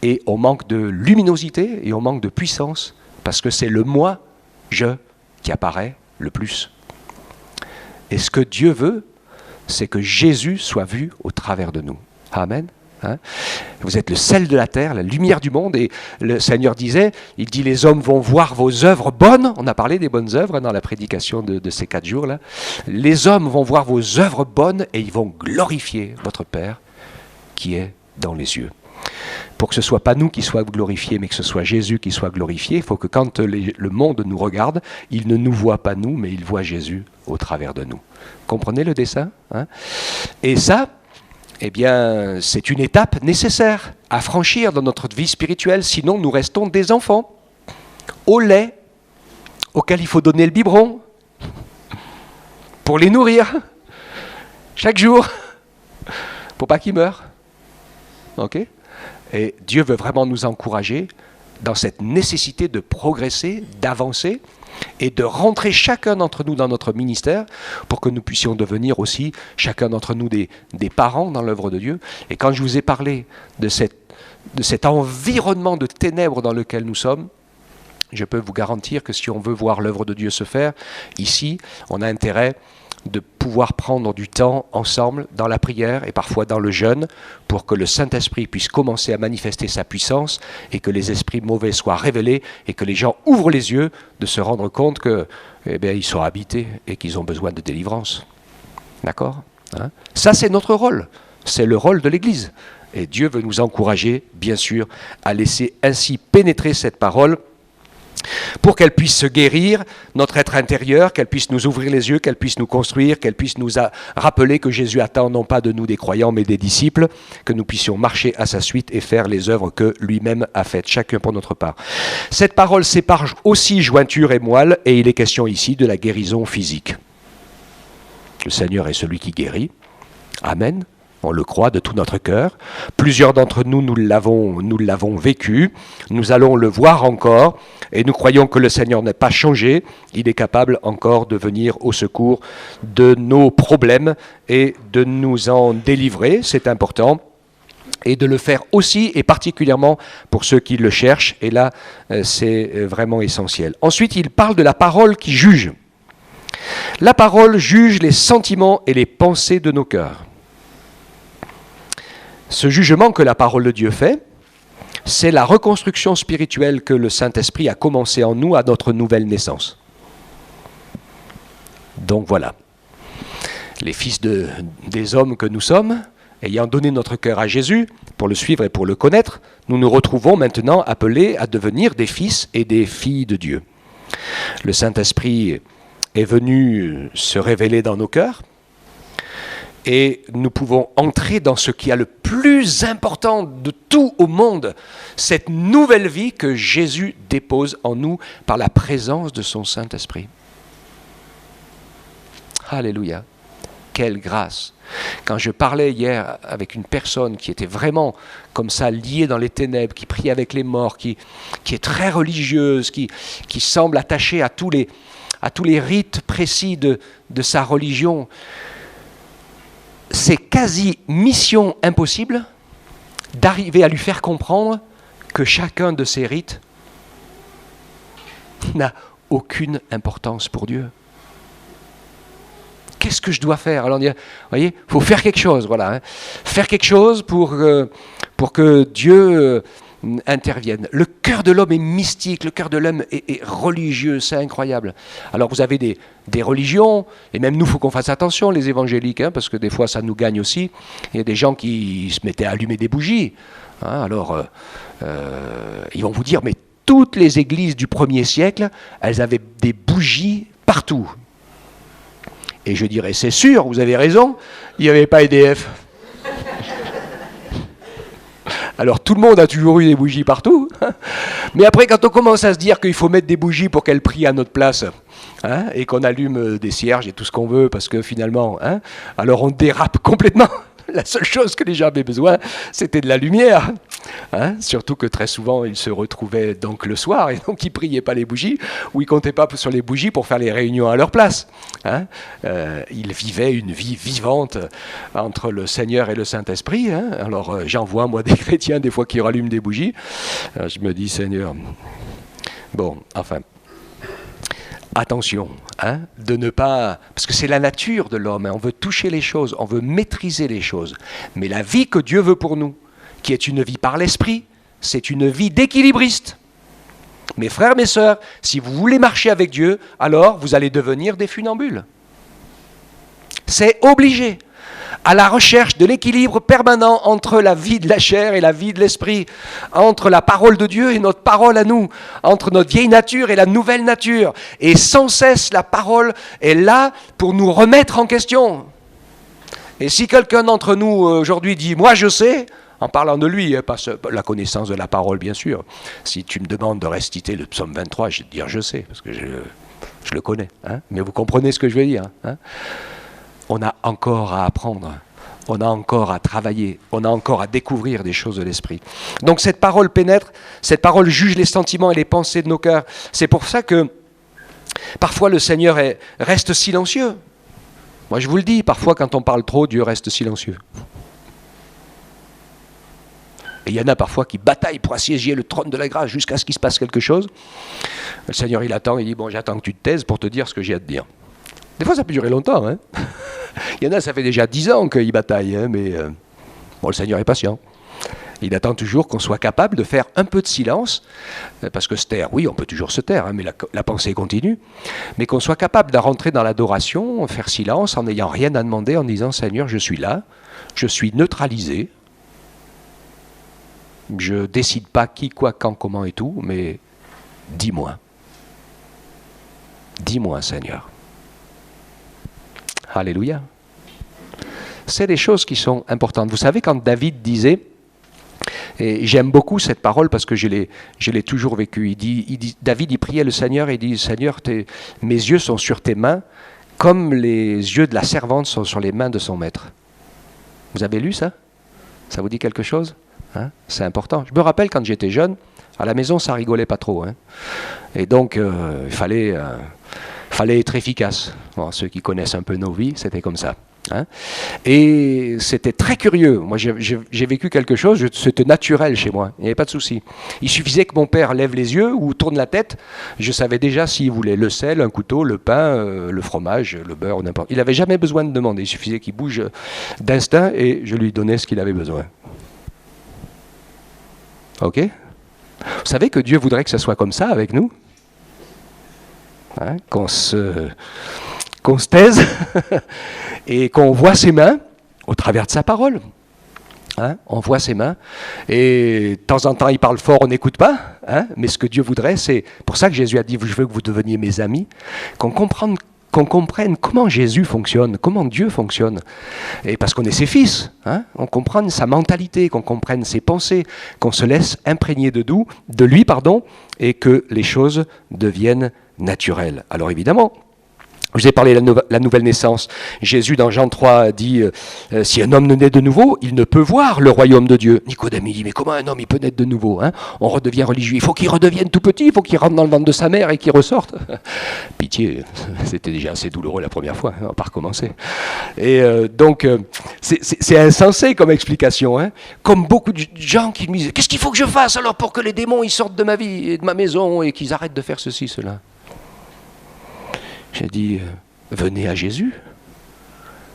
Et on manque de luminosité et on manque de puissance, parce que c'est le moi, je, qui apparaît le plus. Et ce que Dieu veut, c'est que Jésus soit vu au travers de nous. Amen. Vous êtes le sel de la terre, la lumière du monde, et le Seigneur disait, il dit les hommes vont voir vos œuvres bonnes. On a parlé des bonnes œuvres dans la prédication de ces 4 jours-là. Les hommes vont voir vos œuvres bonnes et ils vont glorifier votre Père qui est dans les cieux. Pour que ce ne soit pas nous qui soient glorifiés, mais que ce soit Jésus qui soit glorifié, il faut que quand le monde nous regarde, il ne nous voit pas nous, mais il voit Jésus au travers de nous. Comprenez le dessin ? Et ça, c'est une étape nécessaire à franchir dans notre vie spirituelle, sinon nous restons des enfants au lait, auquel il faut donner le biberon. pour les nourrir chaque jour, pour pas qu'ils meurent. Ok ? Et Dieu veut vraiment nous encourager dans cette nécessité de progresser, d'avancer et de rentrer chacun d'entre nous dans notre ministère pour que nous puissions devenir aussi chacun d'entre nous des parents dans l'œuvre de Dieu. Et quand je vous ai parlé de cet environnement de ténèbres dans lequel nous sommes, je peux vous garantir que si on veut voir l'œuvre de Dieu se faire, ici, on a intérêt de pouvoir prendre du temps ensemble dans la prière et parfois dans le jeûne pour que le Saint-Esprit puisse commencer à manifester sa puissance et que les esprits mauvais soient révélés et que les gens ouvrent les yeux de se rendre compte que, ils sont habités et qu'ils ont besoin de délivrance. D'accord ? Ça, c'est notre rôle. C'est le rôle de l'Église. Et Dieu veut nous encourager, bien sûr, à laisser ainsi pénétrer cette parole pour qu'elle puisse se guérir, notre être intérieur, qu'elle puisse nous ouvrir les yeux, qu'elle puisse nous construire, qu'elle puisse nous rappeler que Jésus attend non pas de nous des croyants, mais des disciples, que nous puissions marcher à sa suite et faire les œuvres que lui-même a faites, chacun pour notre part. Cette parole sépare aussi jointure et moelle, et il est question ici de la guérison physique. Le Seigneur est celui qui guérit. Amen. On le croit de tout notre cœur. Plusieurs d'entre nous, nous l'avons vécu. Nous allons le voir encore. Et nous croyons que le Seigneur n'est pas changé. Il est capable encore de venir au secours de nos problèmes et de nous en délivrer. C'est important. Et de le faire aussi et particulièrement pour ceux qui le cherchent. Et là, c'est vraiment essentiel. Ensuite, il parle de la parole qui juge. La parole juge les sentiments et les pensées de nos cœurs. Ce jugement que la parole de Dieu fait, c'est la reconstruction spirituelle que le Saint-Esprit a commencé en nous à notre nouvelle naissance. Donc voilà, les fils des hommes que nous sommes, ayant donné notre cœur à Jésus pour le suivre et pour le connaître, nous nous retrouvons maintenant appelés à devenir des fils et des filles de Dieu. Le Saint-Esprit est venu se révéler dans nos cœurs, et nous pouvons entrer dans ce qui est le plus important de tout au monde, cette nouvelle vie que Jésus dépose en nous par la présence de son Saint-Esprit. Alléluia. Quelle grâce. Quand je parlais hier avec une personne qui était vraiment comme ça liée dans les ténèbres, qui prie avec les morts, qui est très religieuse, qui semble attachée à tous les rites précis de sa religion, c'est quasi mission impossible d'arriver à lui faire comprendre que chacun de ces rites n'a aucune importance pour Dieu. Qu'est-ce que je dois faire ? Alors, vous voyez, il faut faire quelque chose, voilà. Faire quelque chose pour que Dieu intervienne. Le cœur de l'homme est mystique, le cœur de l'homme est religieux, c'est incroyable. Alors vous avez des religions, et même nous, il faut qu'on fasse attention, les évangéliques, parce que des fois ça nous gagne aussi. Il y a des gens qui se mettaient à allumer des bougies. Alors, ils vont vous dire, mais toutes les églises du 1er siècle, elles avaient des bougies partout. Et je dirais, c'est sûr, vous avez raison, il n'y avait pas EDF. Alors tout le monde a toujours eu des bougies partout, mais après quand on commence à se dire qu'il faut mettre des bougies pour qu'elles prient à notre place, et qu'on allume des cierges et tout ce qu'on veut, parce que finalement, alors on dérape complètement. La seule chose que les gens avaient besoin, c'était de la lumière. Surtout que très souvent, ils se retrouvaient donc le soir, et donc ils ne priaient pas les bougies, ou ils ne comptaient pas sur les bougies pour faire les réunions à leur place. Ils vivaient une vie vivante entre le Seigneur et le Saint-Esprit. Alors j'en vois, moi, des chrétiens, des fois, qui rallument des bougies. Je me dis, Seigneur, bon, enfin... Attention, de ne pas... Parce que c'est la nature de l'homme, on veut toucher les choses, on veut maîtriser les choses. Mais la vie que Dieu veut pour nous, qui est une vie par l'esprit, c'est une vie d'équilibriste. Mes frères, mes sœurs, si vous voulez marcher avec Dieu, alors vous allez devenir des funambules. C'est obligé. À la recherche de l'équilibre permanent entre la vie de la chair et la vie de l'esprit, entre la parole de Dieu et notre parole à nous, entre notre vieille nature et la nouvelle nature. Et sans cesse, la parole est là pour nous remettre en question. Et si quelqu'un d'entre nous aujourd'hui dit « moi je sais », en parlant de lui, pas la connaissance de la parole bien sûr. Si tu me demandes de réciter le psaume 23, je vais te dire « je sais », parce que Je le connais, hein, mais vous comprenez ce que je veux dire. Hein. On a encore à apprendre, on a encore à travailler, on a encore à découvrir des choses de l'esprit. Donc cette parole pénètre, cette parole juge les sentiments et les pensées de nos cœurs. C'est pour ça que parfois le Seigneur reste silencieux. Moi je vous le dis, parfois quand on parle trop, Dieu reste silencieux. Et il y en a parfois qui bataillent pour assiéger le trône de la grâce jusqu'à ce qu'il se passe quelque chose. Le Seigneur il attend, il dit bon j'attends que tu te taises pour te dire ce que j'ai à te dire. Des fois ça peut durer longtemps. Hein. Il y en a ça fait déjà 10 ans qu'ils bataillent, hein, mais bon, le Seigneur est patient. Il attend toujours qu'on soit capable de faire un peu de silence, parce que se taire, oui on peut toujours se taire, hein, mais la pensée continue, mais qu'on soit capable de rentrer dans l'adoration, faire silence en n'ayant rien à demander, en disant Seigneur je suis là, je suis neutralisé. Je décide pas qui, quoi, quand, comment et tout, mais dis-moi. Dis-moi, Seigneur. Alléluia. C'est des choses qui sont importantes. Vous savez, quand David disait, et j'aime beaucoup cette parole parce que je l'ai toujours vécue, David, il priait le Seigneur et il dit, Seigneur, mes yeux sont sur tes mains, comme les yeux de la servante sont sur les mains de son maître. Vous avez lu ça? Ça vous dit quelque chose? Hein, c'est important. Je me rappelle quand j'étais jeune, à la maison ça rigolait pas trop. Hein. Et donc il fallait être efficace. Bon, ceux qui connaissent un peu nos vies, c'était comme ça. Hein. Et c'était très curieux. Moi j'ai vécu quelque chose, c'était naturel chez moi, il n'y avait pas de souci. Il suffisait que mon père lève les yeux ou tourne la tête, je savais déjà s'il voulait le sel, un couteau, le pain, le fromage, le beurre, n'importe. Il n'avait jamais besoin de demander, il suffisait qu'il bouge d'instinct et je lui donnais ce qu'il avait besoin. Ok? Vous savez que Dieu voudrait que ça soit comme ça avec nous? Hein? Qu'on se taise et qu'on voit ses mains au travers de sa parole. Hein? On voit ses mains et de temps en temps il parle fort, on n'écoute pas. Hein? Mais ce que Dieu voudrait, c'est pour ça que Jésus a dit je veux que vous deveniez mes amis, qu'on comprenne comment Jésus fonctionne, comment Dieu fonctionne. Et parce qu'on est ses fils, hein, on comprenne sa mentalité, qu'on comprenne ses pensées, qu'on se laisse imprégner de lui, et que les choses deviennent naturelles. Alors évidemment, je vous ai parlé de la nouvelle naissance. Jésus, dans Jean 3, dit si un homme ne naît de nouveau, il ne peut voir le royaume de Dieu. Nicodème, il dit mais comment un homme il peut naître de nouveau, hein? On redevient religieux. Il faut qu'il redevienne tout petit, il faut qu'il rentre dans le ventre de sa mère et qu'il ressorte. Pitié, c'était déjà assez douloureux la première fois, hein, on va pas recommencer. Et donc, c'est insensé comme explication. Hein? Comme beaucoup de gens qui me disent qu'est-ce qu'il faut que je fasse alors pour que les démons ils sortent de ma vie et de ma maison et qu'ils arrêtent de faire ceci, cela. J'ai dit, venez à Jésus,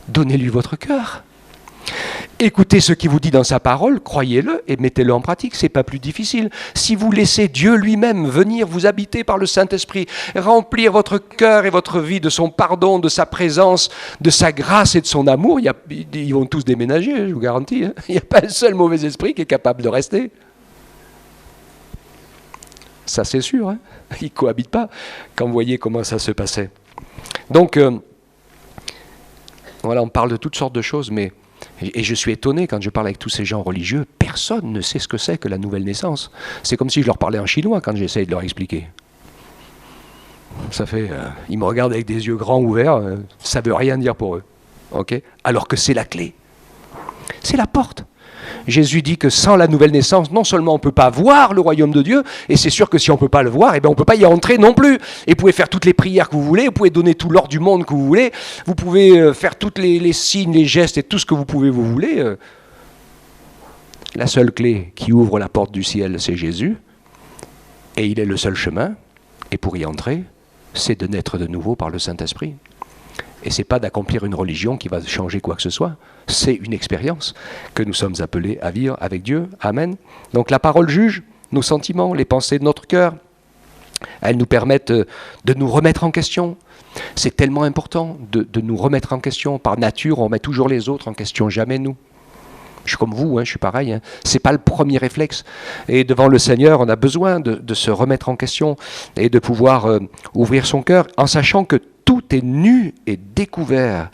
donnez-lui votre cœur. Écoutez ce qu'il vous dit dans sa parole, croyez-le et mettez-le en pratique, c'est pas plus difficile. Si vous laissez Dieu lui-même venir vous habiter par le Saint-Esprit, remplir votre cœur et votre vie de son pardon, de sa présence, de sa grâce et de son amour, ils vont tous déménager, je vous garantis. Hein. Il n'y a pas un seul mauvais esprit qui est capable de rester. Ça c'est sûr, hein. Ils ne cohabitent pas, quand vous voyez comment ça se passait. Donc, voilà, on parle de toutes sortes de choses, mais, et je suis étonné quand je parle avec tous ces gens religieux, personne ne sait ce que c'est que la nouvelle naissance. C'est comme si je leur parlais en chinois quand j'essaye de leur expliquer. Ça fait, ils me regardent avec des yeux grands ouverts, ça ne veut rien dire pour eux. Okay? Alors que c'est la clé. C'est la porte. Jésus dit que sans la nouvelle naissance, non seulement on ne peut pas voir le royaume de Dieu, et c'est sûr que si on ne peut pas le voir, on ne peut pas y entrer non plus. Et vous pouvez faire toutes les prières que vous voulez, vous pouvez donner tout l'or du monde que vous voulez, vous pouvez faire tous les signes, les gestes et tout ce que vous voulez. La seule clé qui ouvre la porte du ciel, c'est Jésus, et il est le seul chemin, et pour y entrer, c'est de naître de nouveau par le Saint-Esprit. Et ce n'est pas d'accomplir une religion qui va changer quoi que ce soit. C'est une expérience que nous sommes appelés à vivre avec Dieu. Amen. Donc la parole juge nos sentiments, les pensées de notre cœur. Elles nous permettent de nous remettre en question. C'est tellement important de nous remettre en question. Par nature, on met toujours les autres en question, jamais nous. Je suis comme vous, hein, je suis pareil. Hein. Ce n'est pas le premier réflexe. Et devant le Seigneur, on a besoin de se remettre en question et de pouvoir ouvrir son cœur en sachant que tout est nu et découvert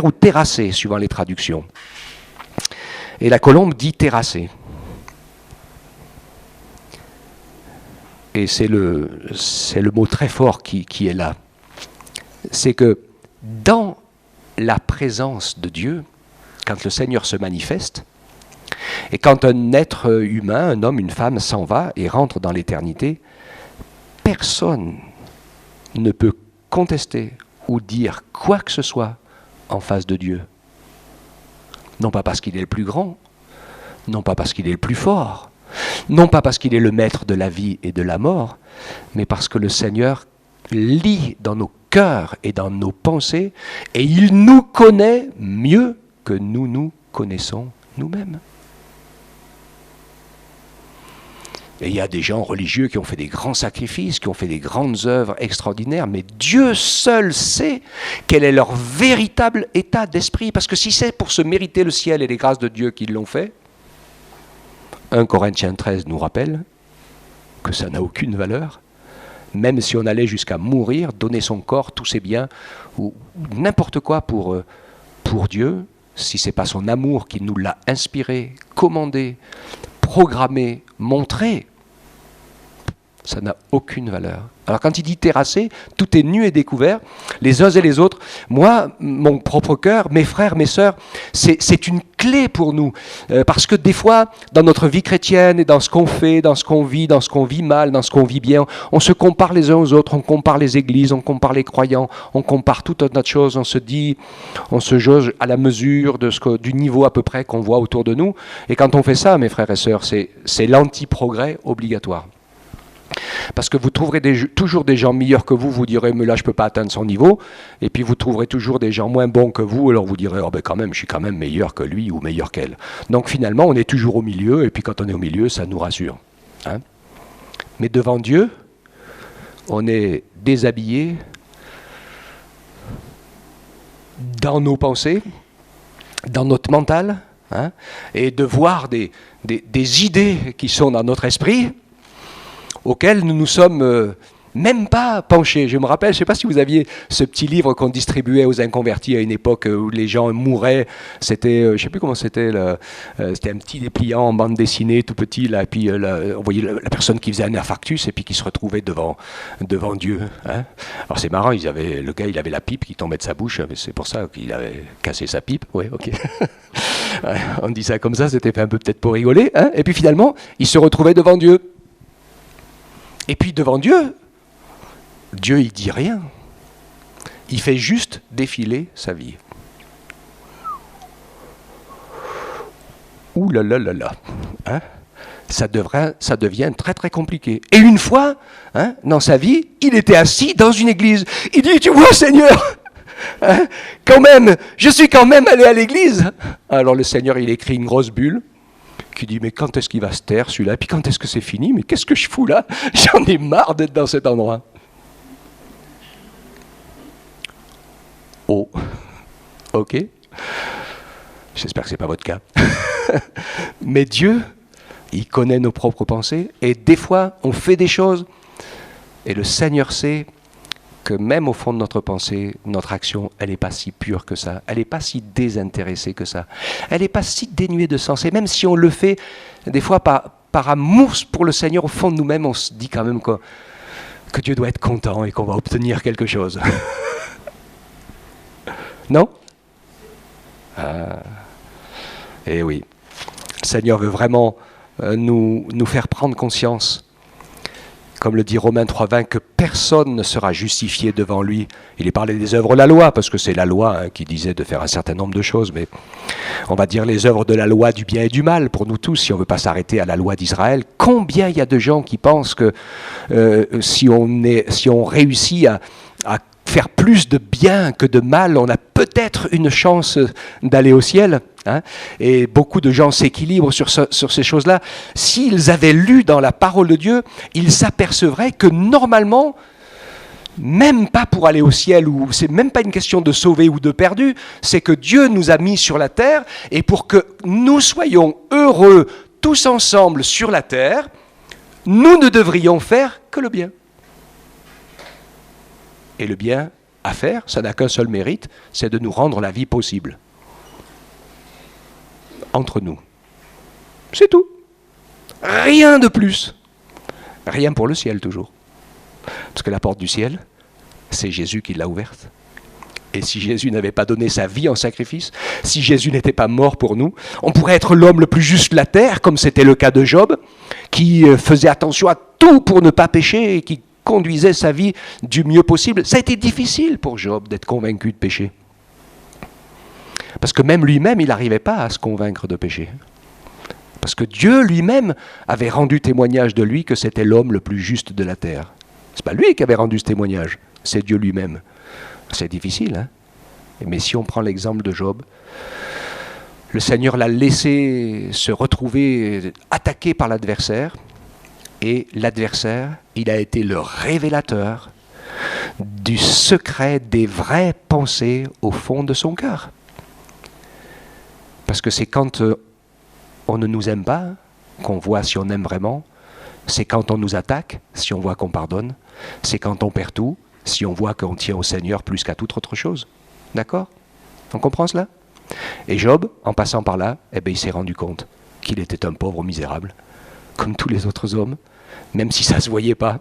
ou terrassé, suivant les traductions. Et la colombe dit terrassé. Et c'est le mot très fort qui est là. c'est que dans la présence de Dieu, quand le Seigneur se manifeste, et quand un être humain, un homme, une femme s'en va et rentre dans l'éternité, personne ne peut contester ou dire quoi que ce soit en face de Dieu. Non pas parce qu'il est le plus grand, non pas parce qu'il est le plus fort, non pas parce qu'il est le maître de la vie et de la mort, mais parce que le Seigneur lit dans nos cœurs et dans nos pensées, et il nous connaît mieux que nous nous connaissons nous-mêmes. Et il y a des gens religieux qui ont fait des grands sacrifices, qui ont fait des grandes œuvres extraordinaires, mais Dieu seul sait quel est leur véritable état d'esprit. Parce que si c'est pour se mériter le ciel et les grâces de Dieu qu'ils l'ont fait, 1 Corinthiens 13 nous rappelle que ça n'a aucune valeur, même si on allait jusqu'à mourir, donner son corps, tous ses biens, ou n'importe quoi pour Dieu, si ce n'est pas son amour qui nous l'a inspiré, commandé, programmé, montré, ça n'a aucune valeur. Alors quand il dit terrasser, tout est nu et découvert, les uns et les autres. Moi, mon propre cœur, mes frères, mes sœurs, c'est une clé pour nous. Parce que des fois, dans notre vie chrétienne et dans ce qu'on fait, dans ce qu'on vit mal, dans ce qu'on vit bien, on se compare les uns aux autres, on compare les églises, on compare les croyants, on compare toute autre chose, on se dit, on se jauge à la mesure du niveau à peu près qu'on voit autour de nous. Et quand on fait ça, mes frères et sœurs, c'est l'anti-progrès obligatoire. Parce que vous trouverez toujours des gens meilleurs que vous direz mais là je ne peux pas atteindre son niveau, et puis vous trouverez toujours des gens moins bons que vous, alors vous direz oh ben quand même je suis quand même meilleur que lui ou meilleur qu'elle. Donc finalement on est toujours au milieu, et puis quand on est au milieu ça nous rassure. Hein? Mais devant Dieu, on est déshabillé dans nos pensées, dans notre mental, hein, et de voir des idées qui sont dans notre esprit, auxquels nous ne sommes même pas penchés. Je me rappelle, je ne sais pas si vous aviez ce petit livre qu'on distribuait aux inconvertis à une époque où les gens mouraient. C'était, je ne sais plus comment c'était, c'était un petit dépliant en bande dessinée, tout petit, là, et puis on voyait la personne qui faisait un infarctus et puis qui se retrouvait devant Dieu. Hein. Alors c'est marrant, le gars il avait la pipe qui tombait de sa bouche, mais c'est pour ça qu'il avait cassé sa pipe. Oui, ok. On dit ça comme ça, c'était fait un peu peut-être pour rigoler. Hein. Et puis finalement, il se retrouvait devant Dieu. Et puis devant Dieu, il dit rien. Il fait juste défiler sa vie. Ouh là là là là. Hein, ça devient très très compliqué. Et une fois, hein, dans sa vie, il était assis dans une église. Il dit, tu vois Seigneur, hein, quand même, je suis quand même allé à l'église. Alors le Seigneur, il écrit une grosse bulle, qui dit, mais quand est-ce qu'il va se taire celui-là? Et puis quand est-ce que c'est fini? Mais qu'est-ce que je fous là? J'en ai marre d'être dans cet endroit. Oh, ok. J'espère que ce n'est pas votre cas. Mais Dieu, il connaît nos propres pensées, et des fois, on fait des choses, et le Seigneur sait que même au fond de notre pensée, notre action, elle n'est pas si pure que ça, elle n'est pas si désintéressée que ça, elle n'est pas si dénuée de sens. Et même si on le fait, des fois par amour pour le Seigneur, au fond de nous-mêmes, on se dit quand même que Dieu doit être content et qu'on va obtenir quelque chose. Non ? Eh oui, le Seigneur veut vraiment nous faire prendre conscience, comme le dit Romains 3,20, que personne ne sera justifié devant lui. Il est parlé des œuvres de la loi, parce que c'est la loi qui disait de faire un certain nombre de choses, mais on va dire les œuvres de la loi du bien et du mal, pour nous tous, si on ne veut pas s'arrêter à la loi d'Israël. Combien il y a de gens qui pensent que si on réussit à faire plus de bien que de mal, on a peut-être une chance d'aller au ciel. Hein, et beaucoup de gens s'équilibrent sur ces choses-là. S'ils avaient lu dans la parole de Dieu, ils s'apercevraient que normalement, même pas pour aller au ciel, ou c'est même pas une question de sauver ou de perdu, c'est que Dieu nous a mis sur la terre, et pour que nous soyons heureux tous ensemble sur la terre, nous ne devrions faire que le bien. Et le bien à faire, ça n'a qu'un seul mérite, c'est de nous rendre la vie possible. Entre nous. C'est tout. Rien de plus. Rien pour le ciel toujours. Parce que la porte du ciel, c'est Jésus qui l'a ouverte. Et si Jésus n'avait pas donné sa vie en sacrifice, si Jésus n'était pas mort pour nous, on pourrait être l'homme le plus juste de la terre, comme c'était le cas de Job, qui faisait attention à tout pour ne pas pécher et qui conduisait sa vie du mieux possible. Ça a été difficile pour Job d'être convaincu de pécher. Parce que même lui-même, il n'arrivait pas à se convaincre de pécher. Parce que Dieu lui-même avait rendu témoignage de lui que c'était l'homme le plus juste de la terre. Ce n'est pas lui qui avait rendu ce témoignage, c'est Dieu lui-même. C'est difficile, hein? Mais si on prend l'exemple de Job, le Seigneur l'a laissé se retrouver attaqué par l'adversaire, et l'adversaire, il a été le révélateur du secret des vraies pensées au fond de son cœur. Parce que c'est quand on ne nous aime pas qu'on voit si on aime vraiment, c'est quand on nous attaque, si on voit qu'on pardonne, c'est quand on perd tout, si on voit qu'on tient au Seigneur plus qu'à toute autre chose. D'accord? On comprend cela? Et Job, en passant par là, il s'est rendu compte qu'il était un pauvre misérable, comme tous les autres hommes, même si ça ne se voyait pas.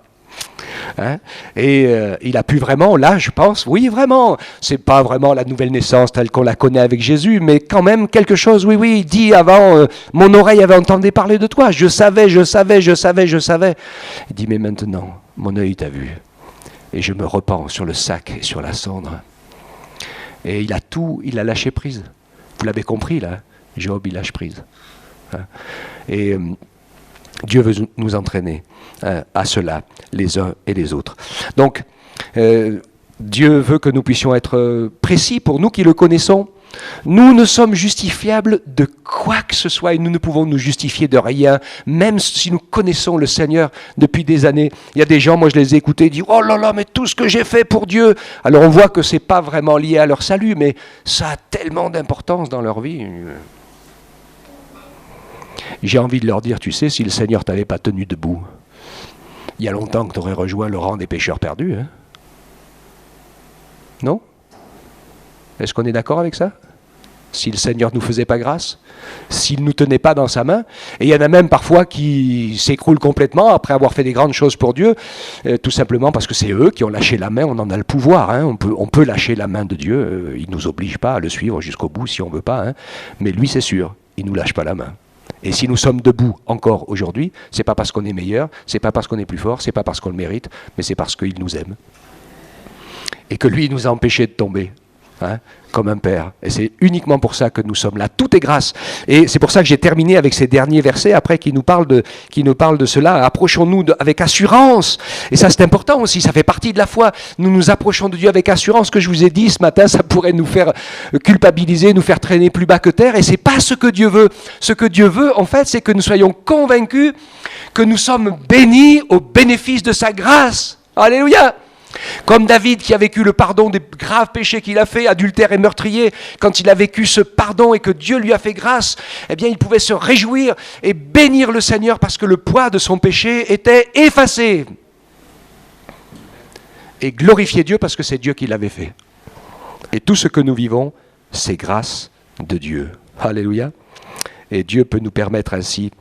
Hein? Et il a pu vraiment, là je pense, oui vraiment, c'est pas vraiment la nouvelle naissance telle qu'on la connaît avec Jésus, mais quand même quelque chose, oui, il dit avant, mon oreille avait entendu parler de toi, je savais. Il dit, mais maintenant, mon œil t'a vu. Et je me repens sur le sac et sur la cendre. Et il a lâché prise. Vous l'avez compris là, Job, il lâche prise. Hein? Et Dieu veut nous entraîner à cela, les uns et les autres. Donc, Dieu veut que nous puissions être précis pour nous qui le connaissons. Nous ne sommes justifiables de quoi que ce soit et nous ne pouvons nous justifier de rien, même si nous connaissons le Seigneur depuis des années. Il y a des gens, moi je les ai écoutés, dire « Oh là là, mais tout ce que j'ai fait pour Dieu !» Alors on voit que ce n'est pas vraiment lié à leur salut, mais ça a tellement d'importance dans leur vie. J'ai envie de leur dire, tu sais, si le Seigneur ne t'avait pas tenu debout, il y a longtemps que tu aurais rejoint le rang des pécheurs perdus. Hein? Non? Est-ce qu'on est d'accord avec ça? Si le Seigneur ne nous faisait pas grâce, s'il ne nous tenait pas dans sa main, et il y en a même parfois qui s'écroulent complètement après avoir fait des grandes choses pour Dieu, tout simplement parce que c'est eux qui ont lâché la main, on en a le pouvoir, hein, on peut lâcher la main de Dieu, il ne nous oblige pas à le suivre jusqu'au bout si on ne veut pas, hein, mais lui c'est sûr, il ne nous lâche pas la main. Et si nous sommes debout encore aujourd'hui, c'est pas parce qu'on est meilleur, c'est pas parce qu'on est plus fort, c'est pas parce qu'on le mérite, mais c'est parce qu'il nous aime. Et que lui, il nous a empêchés de tomber. Hein, comme un père. Et c'est uniquement pour ça que nous sommes là. Tout est grâce. Et c'est pour ça que j'ai terminé avec ces derniers versets après qui nous parlent de cela. Approchons-nous avec assurance. Et ça c'est important aussi, ça fait partie de la foi. Nous nous approchons de Dieu avec assurance. Ce que je vous ai dit ce matin, ça pourrait nous faire culpabiliser, nous faire traîner plus bas que terre. Et c'est pas ce que Dieu veut. Ce que Dieu veut, en fait, c'est que nous soyons convaincus que nous sommes bénis au bénéfice de sa grâce. Alléluia! Comme David qui a vécu le pardon des graves péchés qu'il a fait, adultère et meurtrier, quand il a vécu ce pardon et que Dieu lui a fait grâce, eh bien il pouvait se réjouir et bénir le Seigneur parce que le poids de son péché était effacé. Et glorifier Dieu parce que c'est Dieu qui l'avait fait. Et tout ce que nous vivons, c'est grâce de Dieu. Alléluia. Et Dieu peut nous permettre ainsi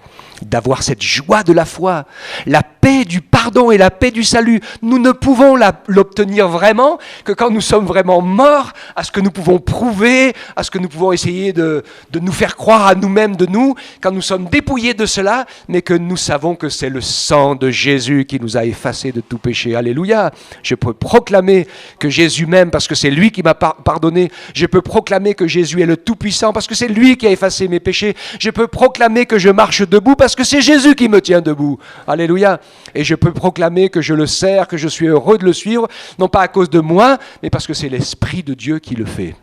d'avoir cette joie de la foi, la paix du pardon et la paix du salut. Nous ne pouvons l'obtenir vraiment que quand nous sommes vraiment morts à ce que nous pouvons prouver, à ce que nous pouvons essayer de nous faire croire à nous-mêmes de nous, quand nous sommes dépouillés de cela, mais que nous savons que c'est le sang de Jésus qui nous a effacés de tout péché. Alléluia. Je peux proclamer que Jésus m'aime parce que c'est lui qui m'a pardonné. Je peux proclamer que Jésus est le Tout-Puissant parce que c'est lui qui a effacé mes péchés. Je peux proclamer que je marche debout parce que c'est Jésus qui me tient debout. Alléluia. Et je peux proclamer que je le sers, que je suis heureux de le suivre, non pas à cause de moi, mais parce que c'est l'Esprit de Dieu qui le fait.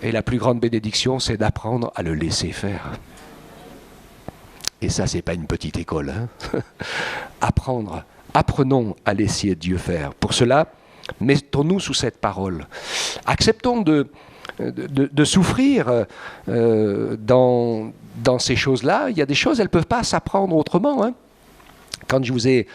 Et la plus grande bénédiction, c'est d'apprendre à le laisser faire. Et ça, c'est pas une petite école. Hein. Apprenons à laisser Dieu faire. Pour cela, mettons-nous sous cette parole. Acceptons de souffrir dans ces choses-là. Il y a des choses, elles ne peuvent pas s'apprendre autrement. Hein. Quand je vous ai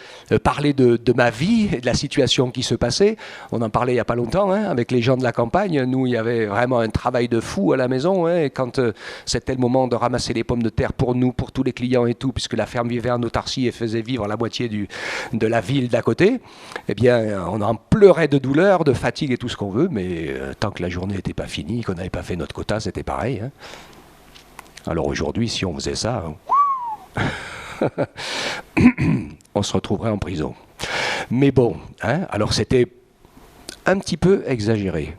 parlé de ma vie et de la situation qui se passait, on en parlait il n'y a pas longtemps, hein, avec les gens de la campagne. Nous, il y avait vraiment un travail de fou à la maison. Hein, et quand c'était le moment de ramasser les pommes de terre pour nous, pour tous les clients et tout, puisque la ferme vivait en autarcie et faisait vivre la moitié de la ville d'à côté, eh bien, on en pleurait de douleur, de fatigue et tout ce qu'on veut, mais tant que la journée n'était pas finie, qu'on n'avait pas fait notre quota, c'était pareil. Hein. Alors aujourd'hui, si on faisait ça... on se retrouverait en prison. Mais bon, hein, alors c'était un petit peu exagéré.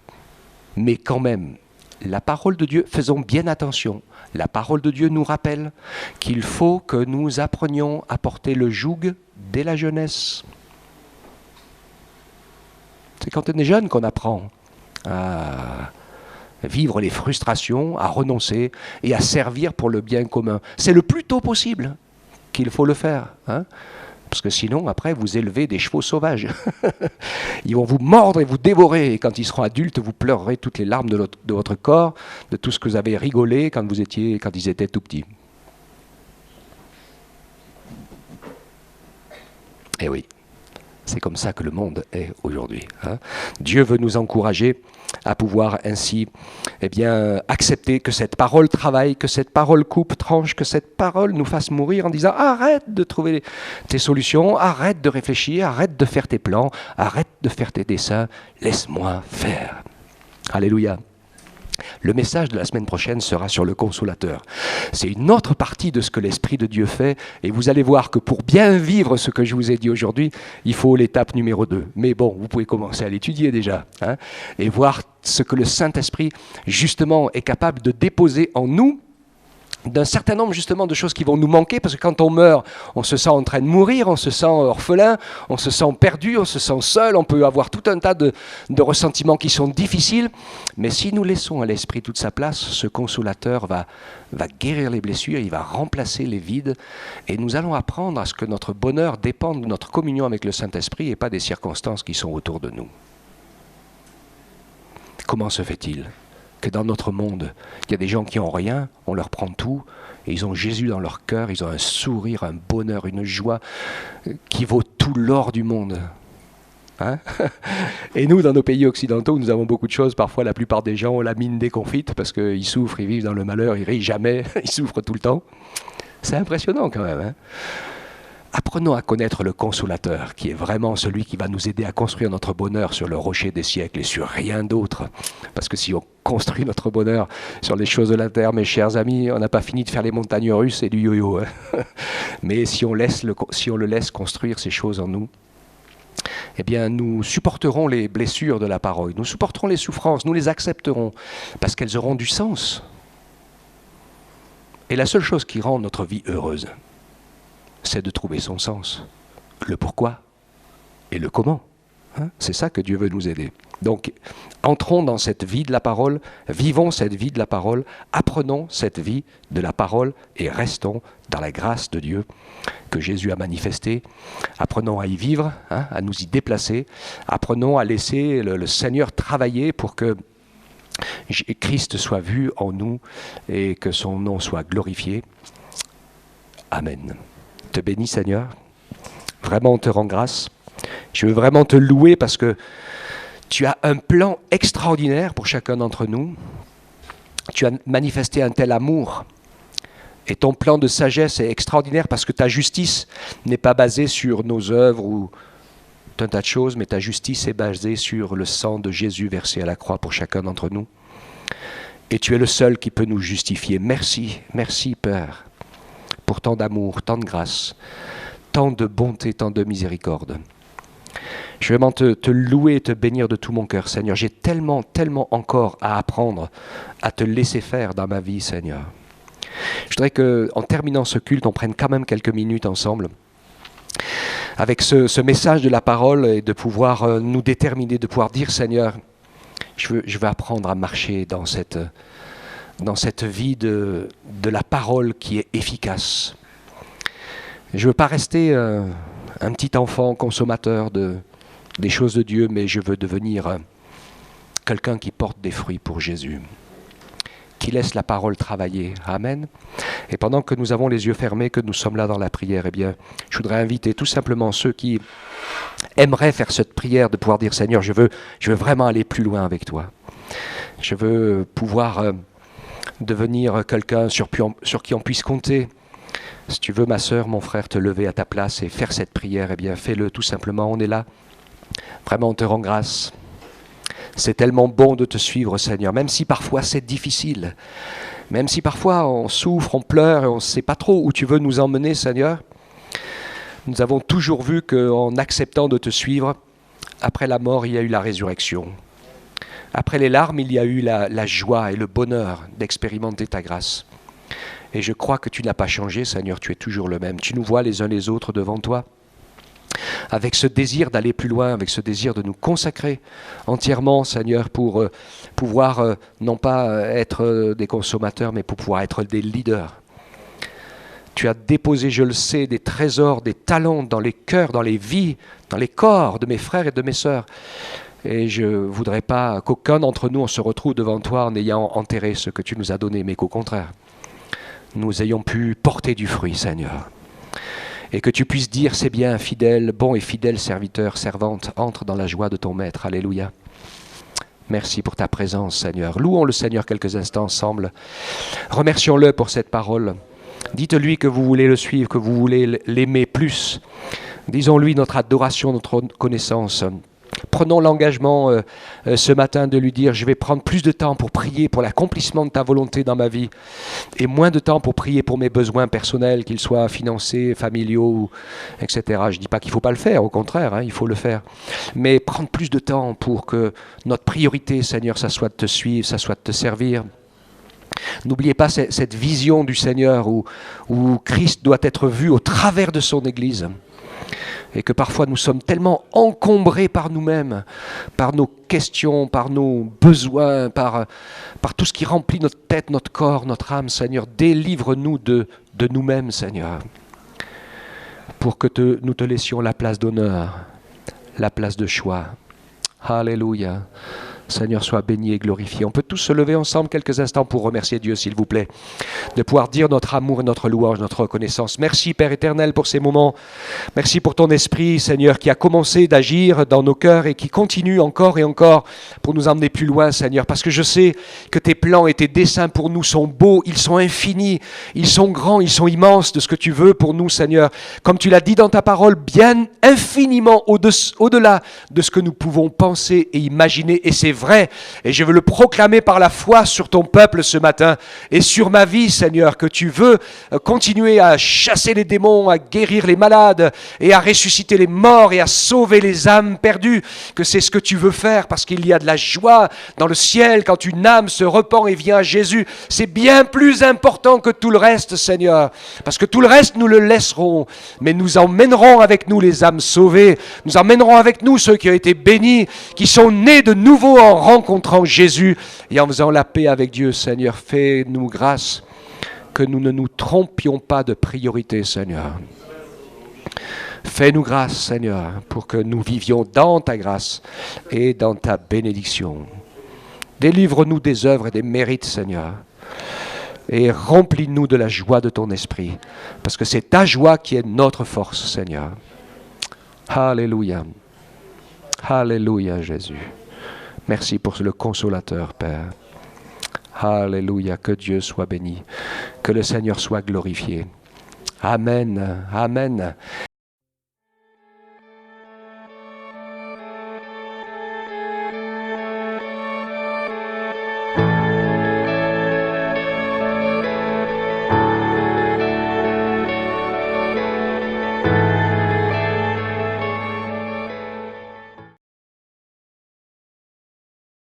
Mais quand même, la parole de Dieu, faisons bien attention. La parole de Dieu nous rappelle qu'il faut que nous apprenions à porter le joug dès la jeunesse. C'est quand on est jeune qu'on apprend à vivre les frustrations, à renoncer et à servir pour le bien commun. C'est le plus tôt possible qu'il faut le faire. Hein, parce que sinon, après, vous élevez des chevaux sauvages. Ils vont vous mordre et vous dévorer. Et quand ils seront adultes, vous pleurerez toutes les larmes de votre corps, de tout ce que vous avez rigolé quand ils étaient tout petits. Eh oui, c'est comme ça que le monde est aujourd'hui. Hein. Dieu veut nous encourager à pouvoir ainsi accepter que cette parole travaille, que cette parole coupe, tranche, que cette parole nous fasse mourir en disant « Arrête de trouver tes solutions, arrête de réfléchir, arrête de faire tes plans, arrête de faire tes dessins, laisse-moi faire. » Alléluia. Le message de la semaine prochaine sera sur le Consolateur. C'est une autre partie de ce que l'Esprit de Dieu fait, et vous allez voir que pour bien vivre ce que je vous ai dit aujourd'hui, il faut l'étape numéro 2. Mais bon, vous pouvez commencer à l'étudier déjà, hein, et voir ce que le Saint-Esprit, justement, est capable de déposer en nous, d'un certain nombre justement de choses qui vont nous manquer, parce que quand on meurt, on se sent en train de mourir, on se sent orphelin, on se sent perdu, on se sent seul, on peut avoir tout un tas de ressentiments qui sont difficiles, mais si nous laissons à l'Esprit toute sa place, ce Consolateur va guérir les blessures, il va remplacer les vides, et nous allons apprendre à ce que notre bonheur dépende de notre communion avec le Saint-Esprit et pas des circonstances qui sont autour de nous. Comment se fait-il que dans notre monde, il y a des gens qui n'ont rien, on leur prend tout, et ils ont Jésus dans leur cœur, ils ont un sourire, un bonheur, une joie qui vaut tout l'or du monde. Hein? Et nous, dans nos pays occidentaux, nous avons beaucoup de choses. Parfois, la plupart des gens ont la mine déconfite parce qu'ils souffrent, ils vivent dans le malheur, ils rient jamais, ils souffrent tout le temps. C'est impressionnant quand même. Hein? Apprenons à connaître le Consolateur, qui est vraiment celui qui va nous aider à construire notre bonheur sur le rocher des siècles et sur rien d'autre. Parce que si on construit notre bonheur sur les choses de la terre, mes chers amis, on n'a pas fini de faire les montagnes russes et du yo-yo. Hein. Mais si on le laisse construire ces choses en nous, eh bien, nous supporterons les blessures de la parole, nous supporterons les souffrances, nous les accepterons, parce qu'elles auront du sens. Et la seule chose qui rend notre vie heureuse, c'est de trouver son sens, le pourquoi et le comment. Hein? C'est ça que Dieu veut nous aider. Donc, entrons dans cette vie de la parole, vivons cette vie de la parole, apprenons cette vie de la parole et restons dans la grâce de Dieu que Jésus a manifestée. Apprenons à y vivre, hein, à nous y déplacer. Apprenons à laisser le Seigneur travailler pour que Christ soit vu en nous et que son nom soit glorifié. Amen. Te bénis, Seigneur. Vraiment, on te rend grâce. Je veux vraiment te louer parce que tu as un plan extraordinaire pour chacun d'entre nous. Tu as manifesté un tel amour. Et ton plan de sagesse est extraordinaire parce que ta justice n'est pas basée sur nos œuvres ou un tas de choses, mais ta justice est basée sur le sang de Jésus versé à la croix pour chacun d'entre nous. Et tu es le seul qui peut nous justifier. Merci, merci Père, pour tant d'amour, tant de grâce, tant de bonté, tant de miséricorde. Je veux vraiment te louer et te bénir de tout mon cœur, Seigneur. J'ai tellement, tellement encore à apprendre, à te laisser faire dans ma vie, Seigneur. Je voudrais qu'en terminant ce culte, on prenne quand même quelques minutes ensemble avec ce message de la parole et de pouvoir nous déterminer, de pouvoir dire, Seigneur, je veux apprendre à marcher dans cette vie de la parole qui est efficace. Je ne veux pas rester un petit enfant consommateur des choses de Dieu, mais je veux devenir quelqu'un qui porte des fruits pour Jésus, qui laisse la parole travailler. Amen. Et pendant que nous avons les yeux fermés, que nous sommes là dans la prière, eh bien, je voudrais inviter tout simplement ceux qui aimeraient faire cette prière, de pouvoir dire, Seigneur, je veux vraiment aller plus loin avec toi. Je veux pouvoir devenir quelqu'un sur qui on puisse compter. Si tu veux, ma sœur, mon frère, te lever à ta place et faire cette prière, eh bien, fais-le tout simplement. On est là. Vraiment, on te rend grâce. C'est tellement bon de te suivre, Seigneur, même si parfois c'est difficile, même si parfois on souffre, on pleure et on ne sait pas trop où tu veux nous emmener, Seigneur. Nous avons toujours vu qu'en acceptant de te suivre, après la mort, il y a eu la résurrection. Après les larmes, il y a eu la joie et le bonheur d'expérimenter ta grâce. Et je crois que tu n'as pas changé, Seigneur, tu es toujours le même. Tu nous vois les uns les autres devant toi, avec ce désir d'aller plus loin, avec ce désir de nous consacrer entièrement, Seigneur, pour pouvoir non pas être des consommateurs, mais pour pouvoir être des leaders. Tu as déposé, je le sais, des trésors, des talents dans les cœurs, dans les vies, dans les corps de mes frères et de mes sœurs. Et je ne voudrais pas qu'aucun d'entre nous on se retrouve devant toi en ayant enterré ce que tu nous as donné, mais qu'au contraire, nous ayons pu porter du fruit, Seigneur. Et que tu puisses dire, c'est bien, fidèle, bon et fidèle serviteur, servante, entre dans la joie de ton Maître. Alléluia. Merci pour ta présence, Seigneur. Louons le Seigneur quelques instants ensemble. Remercions-le pour cette parole. Dites-lui que vous voulez le suivre, que vous voulez l'aimer plus. Disons-lui notre adoration, notre connaissance. Prenons l'engagement ce matin de lui dire, je vais prendre plus de temps pour prier pour l'accomplissement de ta volonté dans ma vie et moins de temps pour prier pour mes besoins personnels, qu'ils soient financiers, familiaux, etc. Je ne dis pas qu'il ne faut pas le faire, au contraire, il faut le faire. Mais prendre plus de temps pour que notre priorité, Seigneur, ça soit de te suivre, ça soit de te servir. N'oubliez pas cette vision du Seigneur où Christ doit être vu au travers de son Église. Et que parfois nous sommes tellement encombrés par nous-mêmes, par nos questions, par nos besoins, par tout ce qui remplit notre tête, notre corps, notre âme, Seigneur. Délivre-nous de nous-mêmes, Seigneur, pour que nous te laissions la place d'honneur, la place de choix. Alléluia. Seigneur, sois béni et glorifié. On peut tous se lever ensemble quelques instants pour remercier Dieu, s'il vous plaît, de pouvoir dire notre amour et notre louange, notre reconnaissance. Merci, Père éternel, pour ces moments. Merci pour ton esprit, Seigneur, qui a commencé d'agir dans nos cœurs et qui continue encore et encore pour nous emmener plus loin, Seigneur, parce que je sais que tes plans et tes desseins pour nous sont beaux, ils sont infinis, ils sont grands, ils sont immenses de ce que tu veux pour nous, Seigneur. Comme tu l'as dit dans ta parole, bien infiniment au-delà de ce que nous pouvons penser et imaginer, et c'est vrai, et je veux le proclamer par la foi sur ton peuple ce matin et sur ma vie, Seigneur, que tu veux continuer à chasser les démons, à guérir les malades et à ressusciter les morts et à sauver les âmes perdues, que c'est ce que tu veux faire parce qu'il y a de la joie dans le ciel quand une âme se repent et vient à Jésus. C'est bien plus important que tout le reste, Seigneur, parce que tout le reste nous le laisserons, mais nous emmènerons avec nous les âmes sauvées, nous emmènerons avec nous ceux qui ont été bénis, qui sont nés de nouveau en rencontrant Jésus et en faisant la paix avec Dieu. Seigneur, fais-nous grâce que nous ne nous trompions pas de priorité, Seigneur. Fais-nous grâce, Seigneur, pour que nous vivions dans ta grâce et dans ta bénédiction. Délivre-nous des œuvres et des mérites, Seigneur, et remplis-nous de la joie de ton esprit, parce que c'est ta joie qui est notre force, Seigneur. Alléluia. Alléluia, Jésus. Merci pour le consolateur, Père. Alléluia, que Dieu soit béni, que le Seigneur soit glorifié. Amen, amen.